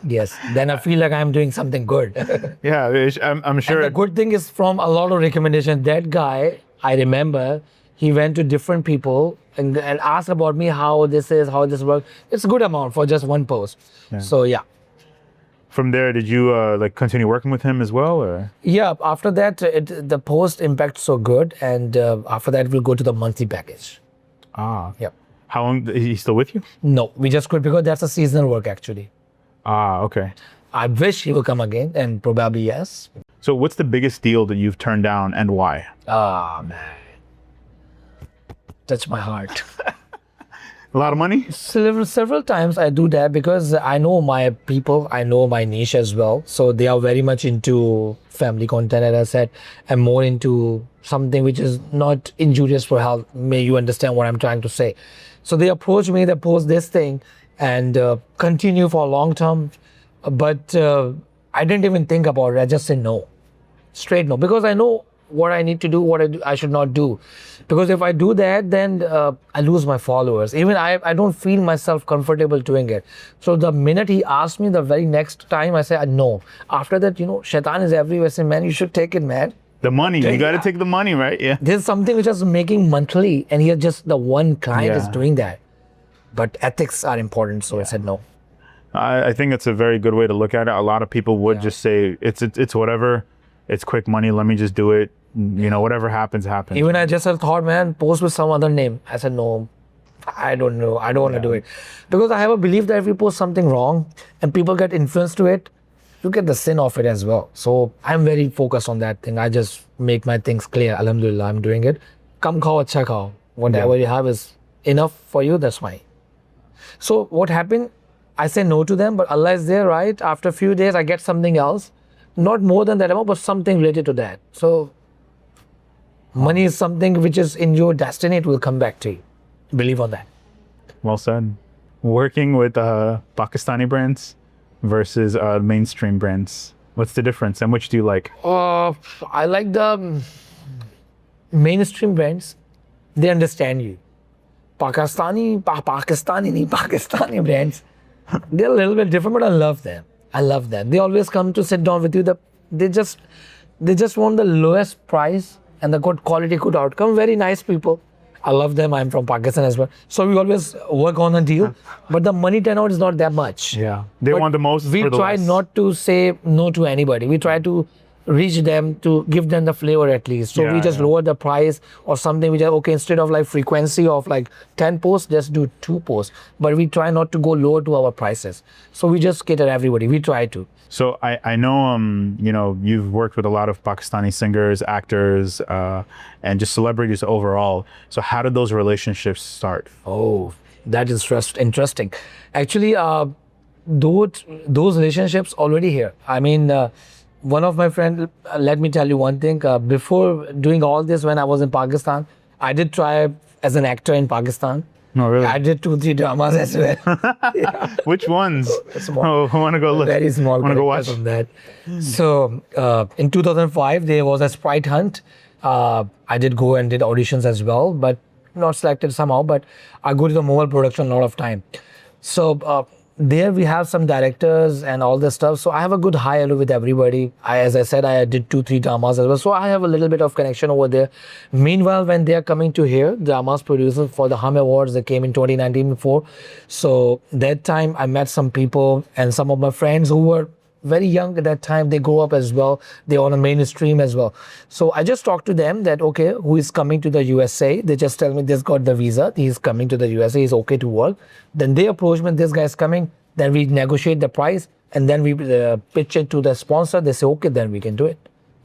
Yes, then I feel like I'm doing something good. Yeah, I'm sure. And the good thing is from a lot of recommendation. That guy, I remember, he went to different people and asked about me how this works. It's a good amount for just one post. Yeah. So yeah. From there, did you like continue working with him as well, or? Yeah. After that, the post impact so good, and after that we'll go to the monthly package. Yeah. How long? Is he still with you? No, we just quit because that's a seasonal work actually. Okay. I wish he will come again, and probably yes. So what's the biggest deal that you've turned down and why? Man. Touch my heart. A lot of money? Several times I do that because I know my people, I know my niche as well. So they are very much into family content, as I said, and more into something which is not injurious for health. May you understand what I'm trying to say. So they approach me, they post this thing and continue for a long term. But I didn't even think about it. I just said no, straight no, because I know what I need to do, what I should not do. Because if I do that, then I lose my followers. Even I don't feel myself comfortable doing it. So the minute he asked me, the very next time I say no. After that, shaitan is everywhere. I say, man, you should take it, man. The money. You got to take the money, right? Yeah. There's something which I was making monthly, and here just the one client is Yeah. doing that. But ethics are important, so I said no. I think it's a very good way to look at it. A lot of people would just say it's whatever, it's quick money. Let me just do it. You know, whatever happens, happens. Even I just thought, man, post with some other name. I said no. I don't know. I don't want to do it. Because I have a belief that if you post something wrong and people get influenced to it, you get the sin of it as well. So I'm very focused on that thing. I just make my things clear. Alhamdulillah, I'm doing it. Kam khao, acha khao. Whatever you have is enough for you, that's fine. So what happened? I say no to them, but Allah is there, right? After a few days, I get something else. Not more than that amount, but something related to that. So money is something which is in your destiny. It will come back to you. Believe on that. Well said. Working with Pakistani brands versus mainstream brands. What's the difference and which do you like? I like the mainstream brands. They understand you. Pakistani brands, they're a little bit different, but I love them. I love them. They always come to sit down with you. They just want the lowest price and the good quality, good outcome. Very nice people. I love them. I'm from Pakistan as well. So we always work on a deal, but the money turnout is not that much. Yeah. They want the most We for the try less. not to say no to anybody. We try to reach them, to give them the flavor at least. So we just lower the price or something. We just, okay, instead of like frequency of like 10 posts, just do 2 posts. But we try not to go lower to our prices. So we just cater everybody. We try to. So I know, you know, you've worked with a lot of Pakistani singers, actors, and just celebrities overall. So how did those relationships start? Oh, that is interesting. Actually, those relationships already here. I mean, one of my friends, let me tell you one thing. Before doing all this, when I was in Pakistan, I did try as an actor in Pakistan. No, really? I did 2-3 dramas as well. Which ones? Small. Oh, I want to go look. Very small. I want to go watch. On that. So in 2005, there was a Sprite Hunt. I did go and did auditions as well, but not selected somehow. But I go to the mobile production a lot of time. So there we have some directors and all this stuff. So I have a good high hello with everybody. As I said, I did 2-3 dramas as well. So I have a little bit of connection over there. Meanwhile, when they are coming to here, dramas producers for the Hum Awards that came in 2019 before. So that time I met some people and some of my friends who were very young at that time. They grow up as well. They're on a mainstream as well. So I just talked to them that, okay, who is coming to the USA? They just tell me this got the visa. He's coming to the USA. He's okay to work. Then they approach me, this guy's coming. Then we negotiate the price and then we pitch it to the sponsor. They say, okay, then we can do it.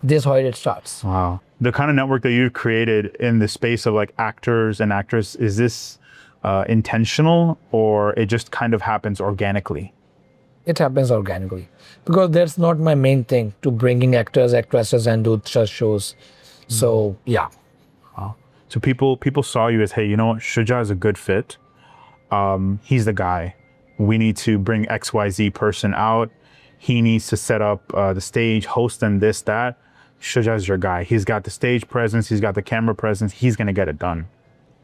This is how it starts. Wow. The kind of network that you've created in the space of like actors and actresses, is this intentional or it just kind of happens organically? It happens organically because that's not my main thing, to bringing actors, actresses and do such shows. So yeah. Wow. So people saw you as, hey, you know what, Shuja is a good fit. He's the guy. We need to bring XYZ person out. He needs to set up the stage, host and this, that. Shuja is your guy. He's got the stage presence. He's got the camera presence. He's going to get it done.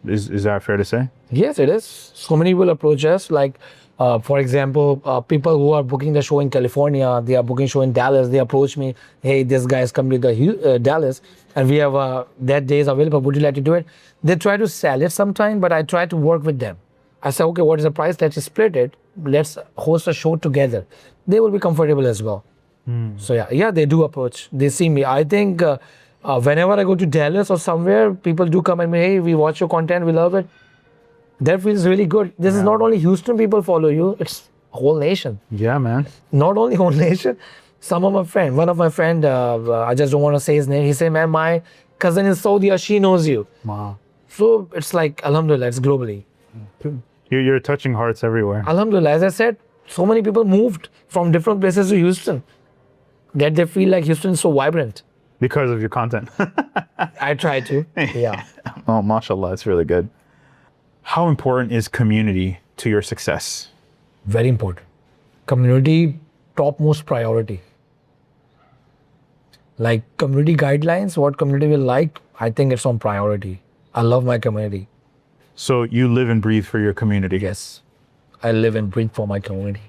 Is that fair to say? Yes, it is. So many will approach us. Like, for example, people who are booking the show in California, they are booking show in Dallas. They approach me, hey, this guy is coming to the Dallas and we have that day is available. Would you like to do it? They try to sell it sometime, but I try to work with them. I say, okay, what is the price? Let's split it. Let's host a show together. They will be comfortable as well. So yeah, they do approach. They see me. I think whenever I go to Dallas or somewhere, people do come and say, hey, we watch your content, we love it. That feels really good. This is not only Houston people follow you, it's whole nation. Yeah, man. Not only whole nation. Some of my friend, one of my friend, I just don't want to say his name. He said, man, my cousin in Saudi, she knows you. Wow. So it's like, alhamdulillah, it's globally. You're touching hearts everywhere. Alhamdulillah, as I said, so many people moved from different places to Houston that they feel like Houston is so vibrant. Because of your content. I try to. Yeah. Oh, mashallah, it's really good. How important is community to your success? Very important. Community, topmost priority. Like community guidelines, what community will like, I think it's on priority. I love my community. So you live and breathe for your community? Yes. I live and breathe for my community.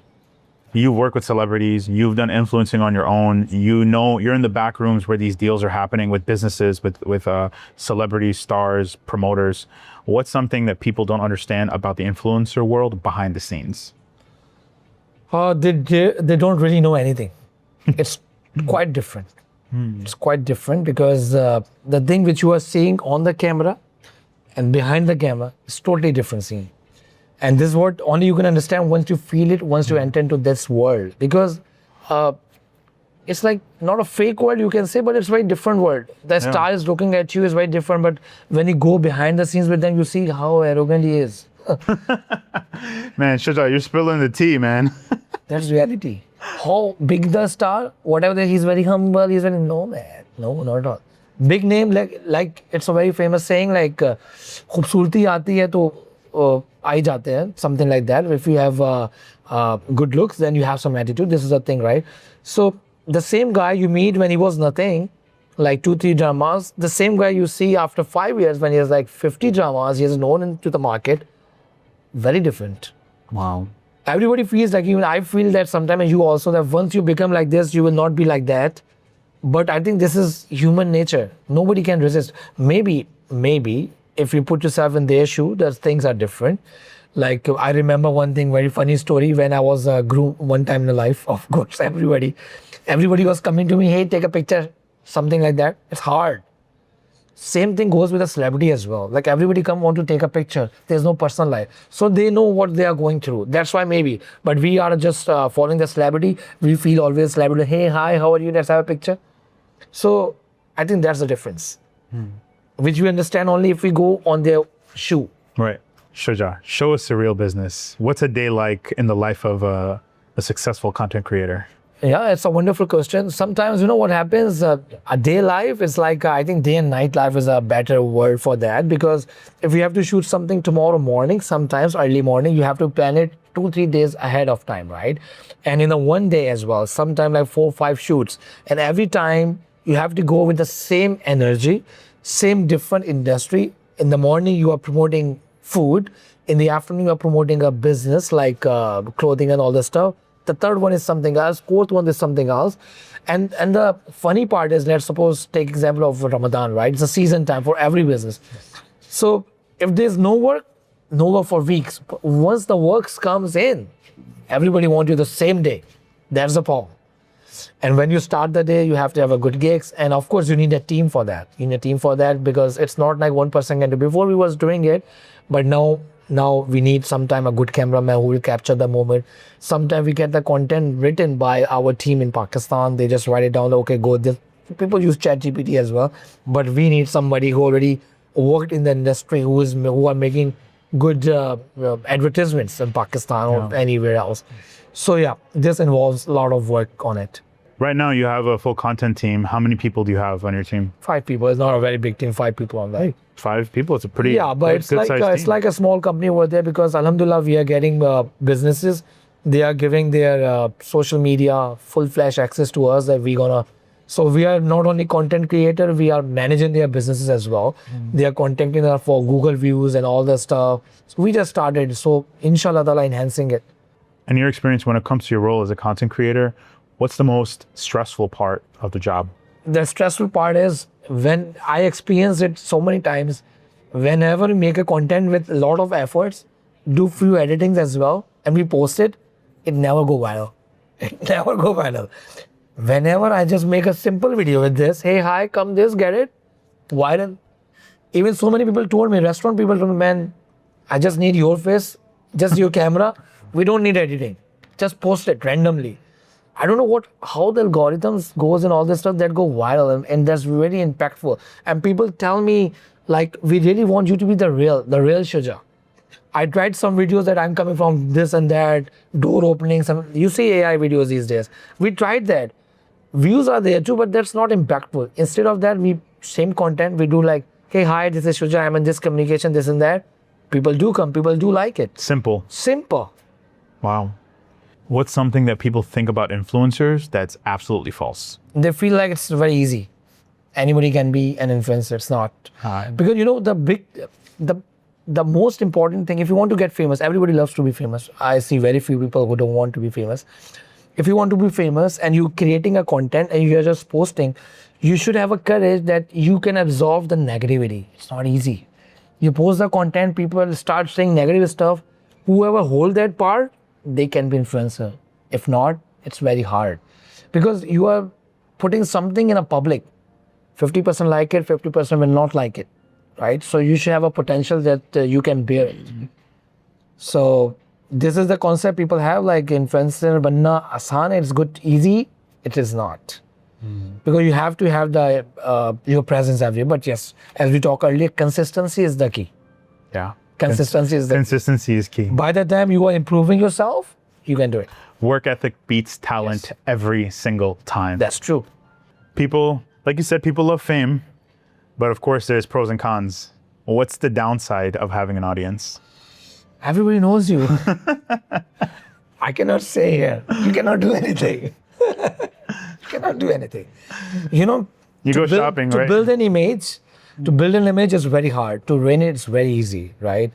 You work with celebrities, you've done influencing on your own, you know, you're in the back rooms where these deals are happening with businesses, with celebrities, stars, promoters. What's something that people don't understand about the influencer world behind the scenes? They don't really know anything. It's quite different. It's quite different because the thing which you are seeing on the camera and behind the camera is totally different scene. And this is what only you can understand once you feel it, once you enter into this world. Because it's like not a fake world, you can say, but it's a very different world. The star is looking at you is very different, but when you go behind the scenes with them, you see how arrogant he is. Man, Shuja, you're spilling the tea, man. That's reality. How big the star, whatever, he's very humble, he's very, no man, no, not at all. Big name, like it's a very famous saying, like, खूबसूरती आती है तो आ जाते हैं, something like that. If you have good looks, then you have some attitude. This is a thing, right? So the same guy you meet when he was nothing, like 2-3 dramas, the same guy you see after 5 years when he has like 50 dramas, he is known into the market, very different. Wow. Everybody feels like, even I feel that sometimes, you also, that once you become like this, you will not be like that. But I think this is human nature. Nobody can resist. Maybe if you put yourself in their shoe, the things are different. Like, I remember one thing, very funny story, when I was a groom one time in the life, of course, everybody was coming to me, hey, take a picture, something like that. It's hard. Same thing goes with a celebrity as well. Like, everybody want to take a picture. There's no personal life. So they know what they are going through. That's why maybe. But we are just following the celebrity. We feel always celebrity, hey, hi, how are you? Let's have a picture. So I think that's the difference. Which we understand only if we go on their shoe. Right. Shuja, show us the real business. What's a day like in the life of a successful content creator? Yeah, it's a wonderful question. Sometimes, you know what happens? A day life is like, I think day and night life is a better word for that, because if you have to shoot something tomorrow morning, sometimes early morning, you have to plan it 2-3 days ahead of time, right? And in a one day as well, sometimes like 4-5 shoots. And every time you have to go with the same energy, same different industry. In the morning, you are promoting food. In the afternoon, you are promoting a business like clothing and all the stuff. The third one is something else. Fourth one is something else. And the funny part is, let's suppose, take example of Ramadan, right? It's a season time for every business. So if there's no work for weeks. But once the work comes in, everybody wants you the same day. That's the problem. And when you start the day, you have to have a good gigs. And of course, you need a team for that. You need a team for that, because it's not like one person can do. Before we was doing it, but now we need sometime a good cameraman who will capture the moment. Sometimes we get the content written by our team in Pakistan. They just write it down. Okay, go this. People use ChatGPT as well, but we need somebody who already worked in the industry, who are making good advertisements in Pakistan or anywhere else. So yeah, this involves a lot of work on it. Right now, you have a full content team. How many people do you have on your team? 5 people. It's not a very big team. 5 people on that. Hey, 5 people. It's a pretty but it's like a small company over there, because Alhamdulillah, we are getting businesses. They are giving their social media full-fledged access to us. So we are not only content creator, we are managing their businesses as well. They are contacting us for Google views and all that stuff. So we just started. So inshallah, ta'ala, enhancing it. In your experience, when it comes to your role as a content creator, what's the most stressful part of the job? The stressful part is, when I experienced it so many times, whenever we make a content with a lot of efforts, do few editings as well, and we post it, it never go viral. It never go viral. Whenever I just make a simple video with this, hey, hi, come this, get it, viral. Even so many people told me, restaurant people told me, man, I just need your face, just your camera. We don't need editing. Just post it randomly. I don't know how the algorithms goes and all this stuff that go viral, and that's really impactful. And people tell me, like, we really want you to be the real Shuja. I tried some videos that I'm coming from this and that, door opening, you see AI videos these days. We tried that. Views are there too, but that's not impactful. Instead of that, same content, we do like, hey, hi, this is Shuja, I'm in this communication, this and that. People do come, people do like it. Simple. Wow. What's something that people think about influencers that's absolutely false? They feel like it's very easy. Anybody can be an influencer. It's not. Because the most important thing, if you want to get famous, everybody loves to be famous. I see very few people who don't want to be famous. if you want to be famous and you're creating a content and you're just posting, you should have a courage that you can absorb the negativity. It's not easy. You post the content, people start saying negative stuff. Whoever hold that part, they can be influencer. If not, it's very hard. Because you are putting something in a public. 50% like it, 50% will not like it, right? So you should have a potential that you can bear it. So this is the concept people have, like influencer banna asan, it's good, easy. It is not. Because you have to have the your presence everywhere. But yes, as we talked earlier, consistency is the key. Yeah. Consistency is the Consistency is key. By the time you are improving yourself, you can do it. Work ethic beats talent every single time. That's true. People, like you said, people love fame, but of course there's pros and cons. What's the downside of having an audience? Everybody knows you. I cannot say here. You cannot do anything. You cannot do anything. You know, You go shopping, to right? build an image, is very hard. To ruin it, it's very easy, right?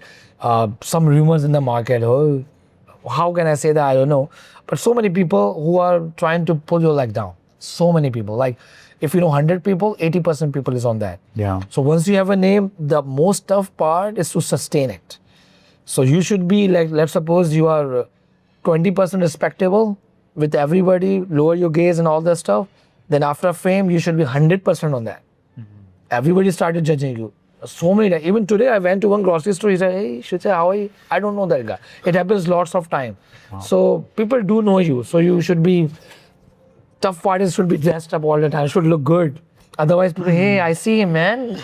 Some rumors in the market. Oh, how can I say that? I don't know. But so many people who are trying to pull your leg down. So many people. Like, if you know 100 people, 80% people is on that. Yeah. So once you have a name, the most tough part is to sustain it. So you should be like, let's suppose you are 20% respectable with everybody, lower your gaze and all that stuff. Then after fame, you should be 100% on that. Everybody started judging you. So many times. Even today, I went to one grocery store. He said, hey, Shuja, how are you? I don't know that guy. It happens lots of time. Wow. So people do know you. So you should be, tough part is should be dressed up all the time, should look good. Otherwise, people, hey, I see him, man.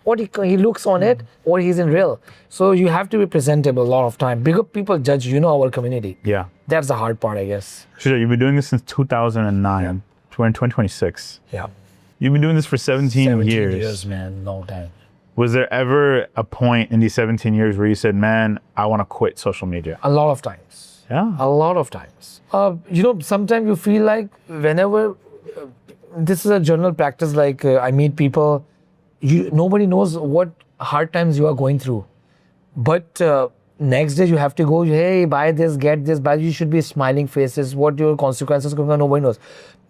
What he looks on it, or he's in real. So you have to be presentable a lot of time. Bigger people judge, our community. Yeah. That's the hard part, I guess. Shuja, you've been doing this since 2009. We're in 2026. Yeah. You've been doing this for 17 years. years, man. Long time. Was there ever a point in these 17 years where you said, man, I want to quit social media? A lot of times. Yeah. A lot of times. Sometimes you feel like whenever, this is a general practice, like I meet people, nobody knows what hard times you are going through. But next day you have to go, hey, buy this, get this, buy. You should be smiling faces. What your consequences going on, nobody knows.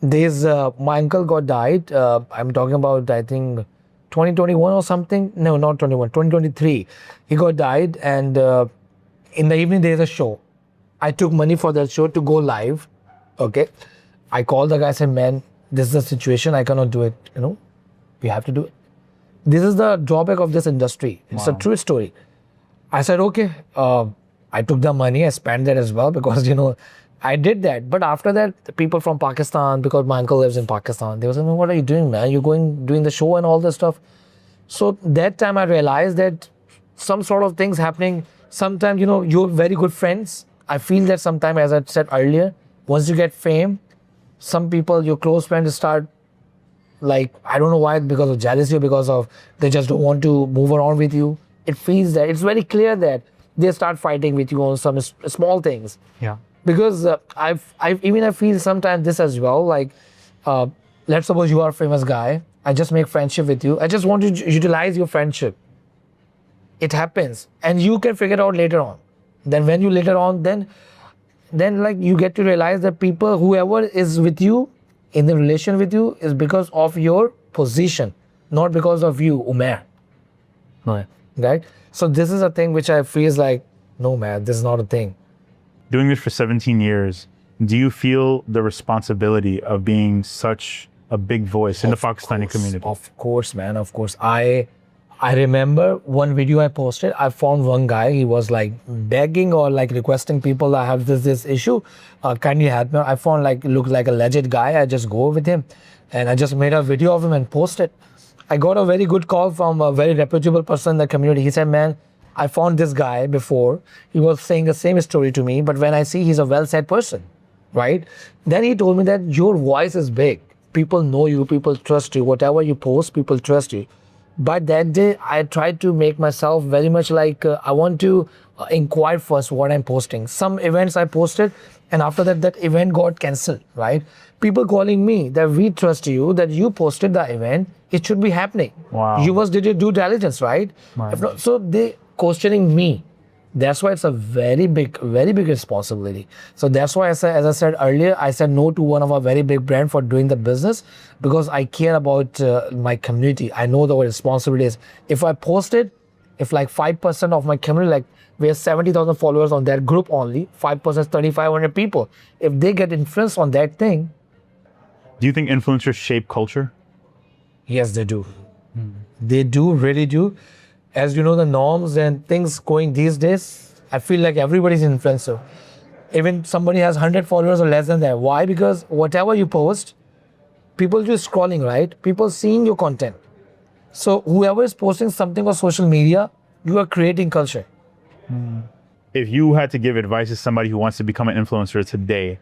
My uncle got died. I'm talking about, I think, 2021 or something. No, not 21, 2023. He got died, and in the evening there's a show. I took money for that show to go live. Okay. I called the guy, said, man, this is the situation. I cannot do it. We have to do it. This is the drawback of this industry. It's a true story. I said, okay. I took the money. I spent that as well because, I did that. But after that, the people from Pakistan, because my uncle lives in Pakistan, they were saying, what are you doing, man? You're doing the show and all this stuff. So that time I realized that some sort of things happening. Sometimes, you're very good friends. I feel that sometimes, as I said earlier, once you get fame, some people, your close friends start, like, I don't know why, because of jealousy or because of they just don't want to move around with you. It feels that it's very clear that they start fighting with you on some small things. Yeah. Because I feel sometimes this as well. Like, let's suppose you are a famous guy. I just make friendship with you. I just want to utilize your friendship. It happens, and you can figure it out later on. Then when you later on, then like you get to realize that people, whoever is with you, in the relation with you, is because of your position, not because of you, Umair. Right? So this is a thing which I feel is like, no man, this is not a thing. Doing this for 17 years, do you feel the responsibility of being such a big voice in the Pakistani community? Of course, man, of course. I remember one video I posted, I found one guy, he was like begging or like requesting people, I have this issue, can you help me? I found looked like a legit guy, I just go with him and I just made a video of him and posted. I got a very good call from a very reputable person in the community. He said, man, I found this guy before, he was saying the same story to me, but when I see he's a well-said person, right? Then he told me that your voice is big. People know you, people trust you, whatever you post, people trust you. But that day, I tried to make myself very much like, I want to inquire first what I'm posting. Some events I posted, and after that event got cancelled, right? People calling me that we trust you, that you posted the event, it should be happening. Wow. You did your due diligence, right? Right. If not, so they questioning me. That's why it's a very big responsibility. So that's why as I said earlier, I said no to one of our very big brand for doing the business, because I care about my community. I know the responsibility is. If I post it, if like 5% of my community, like we have 70,000 followers on that group only, 5% is 3,500 people. If they get influenced on that thing. Do you think influencers shape culture? Yes, they do. They do, really do. As you know, the norms and things going these days, I feel like everybody's an influencer. Even somebody has 100 followers or less than that. Why? Because whatever you post, people just scrolling, right? People seeing your content. So whoever is posting something on social media, you are creating culture. If you had to give advice to somebody who wants to become an influencer today,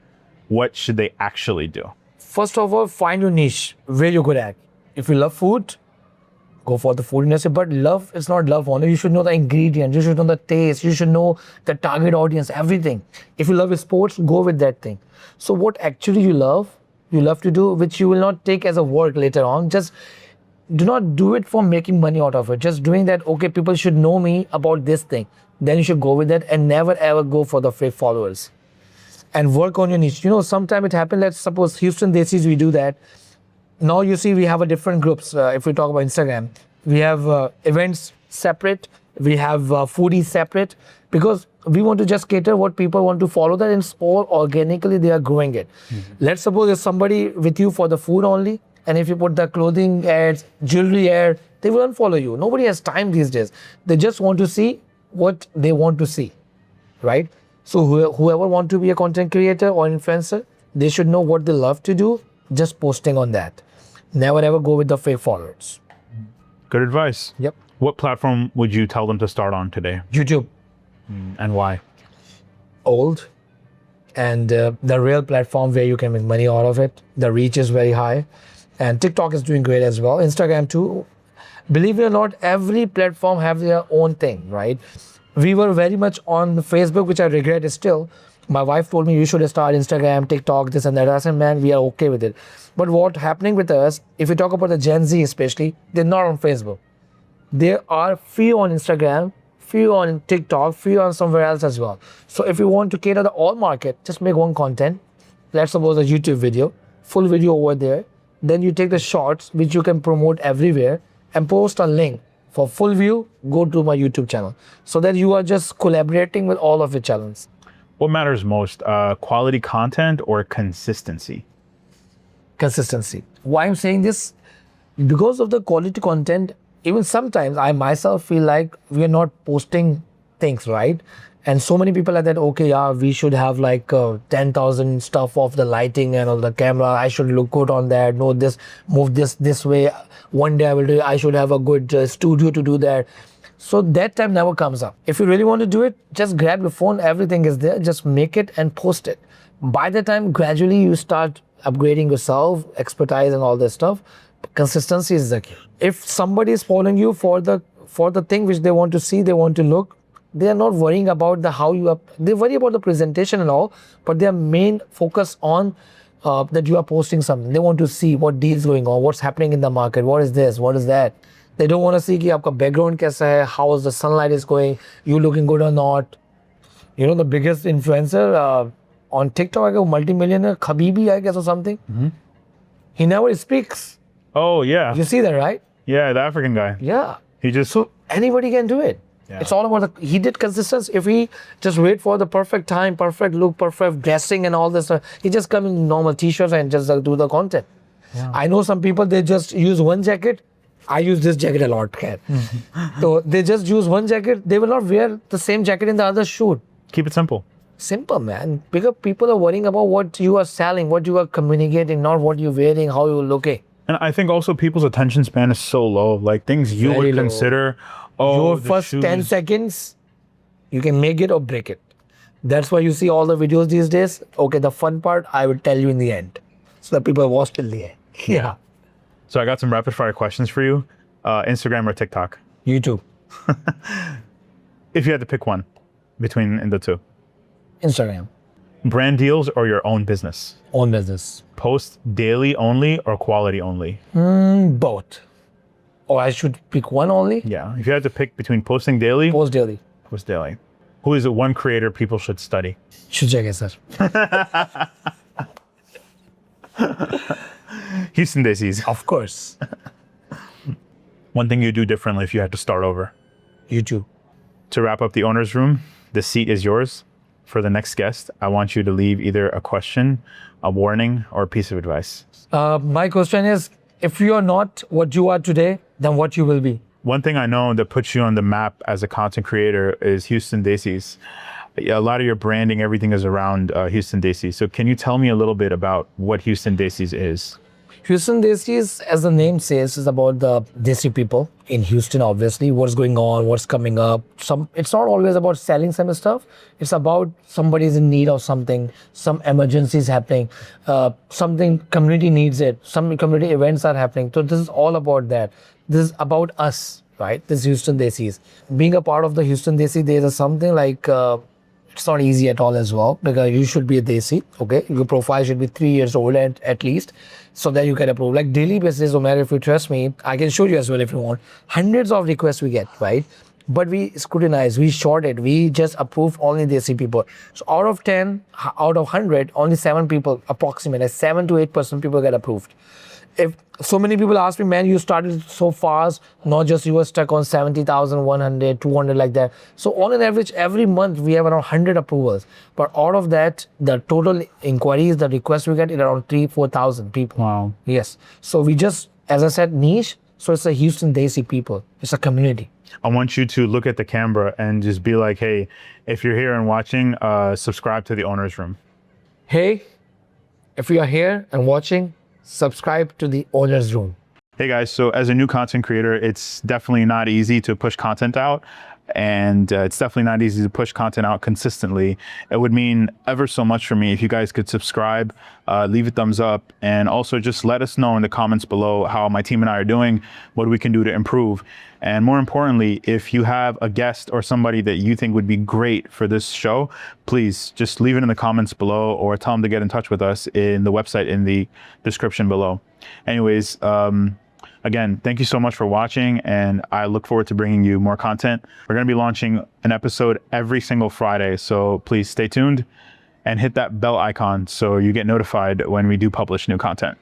what should they actually do? First of all, find your niche, where you're good at. If you love food, go for the food industry. But love is not love only. You should know the ingredients. You should know the taste. You should know the target audience, everything. If you love sports, go with that thing. So what actually you love to do, which you will not take as a work later on. Just do not do it for making money out of it. Just doing that, okay, people should know me about this thing. Then you should go with that and never ever go for the fake followers. And work on your niche. You know, sometimes it happens, let's suppose Houston Desis, we do that. Now you see we have a different groups. If we talk about Instagram, we have events separate, we have foodies separate, because we want to just cater what people want to follow that, and all organically they are growing it. Let's suppose there's somebody with you for the food only, and if you put the clothing ads, jewelry ad, they will unfollow you. Nobody has time these days. They just want to see what they want to see, right? So whoever want to be a content creator or influencer, they should know what they love to do, just posting on that. Never ever go with the fake followers. Good advice. Yep. What platform would you tell them to start on today? YouTube. And why? Old. And the real platform where you can make money out of it. The reach is very high. And TikTok is doing great as well. Instagram too. Believe it or not, every platform have their own thing, right? We were very much on Facebook, which I regret still. My wife told me you should start Instagram, TikTok, this and that. I said, man, we are okay with it. But what's happening with us, if you talk about the Gen Z especially, they're not on Facebook. There are few on Instagram, few on TikTok, few on somewhere else as well. So if you want to cater the all market, just make one content. Let's suppose a YouTube video, full video over there. Then you take the shorts, which you can promote everywhere, and post a link. For full view, go to my YouTube channel. So that you are just collaborating with all of your channels. What matters most, quality content or consistency? Consistency. Why I'm saying this? Because of the quality content, even sometimes I myself feel like we are not posting things, right? And so many people are that, okay, yeah, we should have like 10,000 stuff of the lighting and all the camera. I should look good on that. No, this, move this way. One day I should have a good studio to do that. So that time never comes up. If you really want to do it, just grab your phone. Everything is there. Just make it and post it. By the time gradually you start upgrading yourself, expertise and all this stuff, consistency is the key. If somebody is following you for the thing which they want to see, they want to look, they are not worrying about they worry about the presentation and all, but their main focus on that you are posting something. They want to see what deals going on, what's happening in the market, what is this, what is that. They don't want to see ki aapka background kaisa hai, how is the sunlight is going, you looking good or not. You know, the biggest influencer on TikTok, a multi-millionaire, Khabibi, I guess, or something. He never speaks. Oh, yeah. You see that, right? Yeah, the African guy. Yeah. He just... So anybody can do it. Yeah. It's all about he did consistency. If he just wait for the perfect time, perfect look, perfect dressing and all this stuff, he just come in normal t-shirts and just do the content. Yeah. I know some people, they just use one jacket. I use this jacket a lot, Kat. So they just use one jacket. They will not wear the same jacket in the other shoot. Keep it simple. Simple, man. Because people are worrying about what you are selling, what you are communicating, not what you're wearing, how you're looking. And I think also people's attention span is so low. Like things you Very would low. consider... Your first 10 seconds, you can make it or break it. That's why you see all the videos these days. Okay, the fun part, I will tell you in the end. So that people watch till the end. Yeah. So I got some rapid fire questions for you. Instagram or TikTok? YouTube. If you had to pick one between the two. Instagram. Brand deals or your own business? Own business. Post daily only or quality only? Both. Or I should pick one only? Yeah. If you had to pick between posting daily? Post daily. Post daily. Who is the one creator people should study? Shuja Qaisar. Houston Desis. Of course. One thing you do differently if you had to start over. YouTube. To wrap up the owner's room, the seat is yours. For the next guest, I want you to leave either a question, a warning, or a piece of advice. My question is, if you are not what you are today, then what you will be? One thing I know that puts you on the map as a content creator is Houston Desis. A lot of your branding, everything is around Houston Desis. So can you tell me a little bit about what Houston Desis is? Houston Desis, as the name says, is about the Desi people in Houston, obviously. What's going on, what's coming up. It's not always about selling some stuff. It's about somebody's in need of something, some emergencies happening, something community needs it, some community events are happening. So this is all about that. This is about us, right? This Houston Desis. Being a part of the Houston Desi, there's something like, it's not easy at all as well, because you should be a Desi, okay? Your profile should be 3 years old at least, so that you get approved. Like daily basis, Umair, if you trust me, I can show you as well if you want. Hundreds of requests we get, right? But we scrutinize, we short it, we just approve only Desi people. So out of 10, out of 100, only 7 people, approximately 7 to 8% people get approved. If so many people ask me, man, you started so fast, not just you were stuck on 70,000, 100, 200 like that. So on an average, every month we have around 100 approvals. But out of that, the total inquiries, the requests we get is around 4,000 people. Wow. Yes. So we just, as I said, niche. So it's a Houston Desi people. It's a community. I want you to look at the camera and just be like, hey, if you're here and watching, subscribe to the owner's room. Hey, if you are here and watching, subscribe to the owner's room. Hey guys, so as a new content creator, it's definitely not easy to push content out, and it's definitely not easy to push content out consistently. It would mean ever so much for me if you guys could subscribe, leave a thumbs up, and also just let us know in the comments below how my team and I are doing, what we can do to improve. And more importantly, if you have a guest or somebody that you think would be great for this show, please just leave it in the comments below or tell them to get in touch with us in the website in the description below. Anyways, again, thank you so much for watching, and I look forward to bringing you more content. We're going to be launching an episode every single Friday, so please stay tuned and hit that bell icon so you get notified when we do publish new content.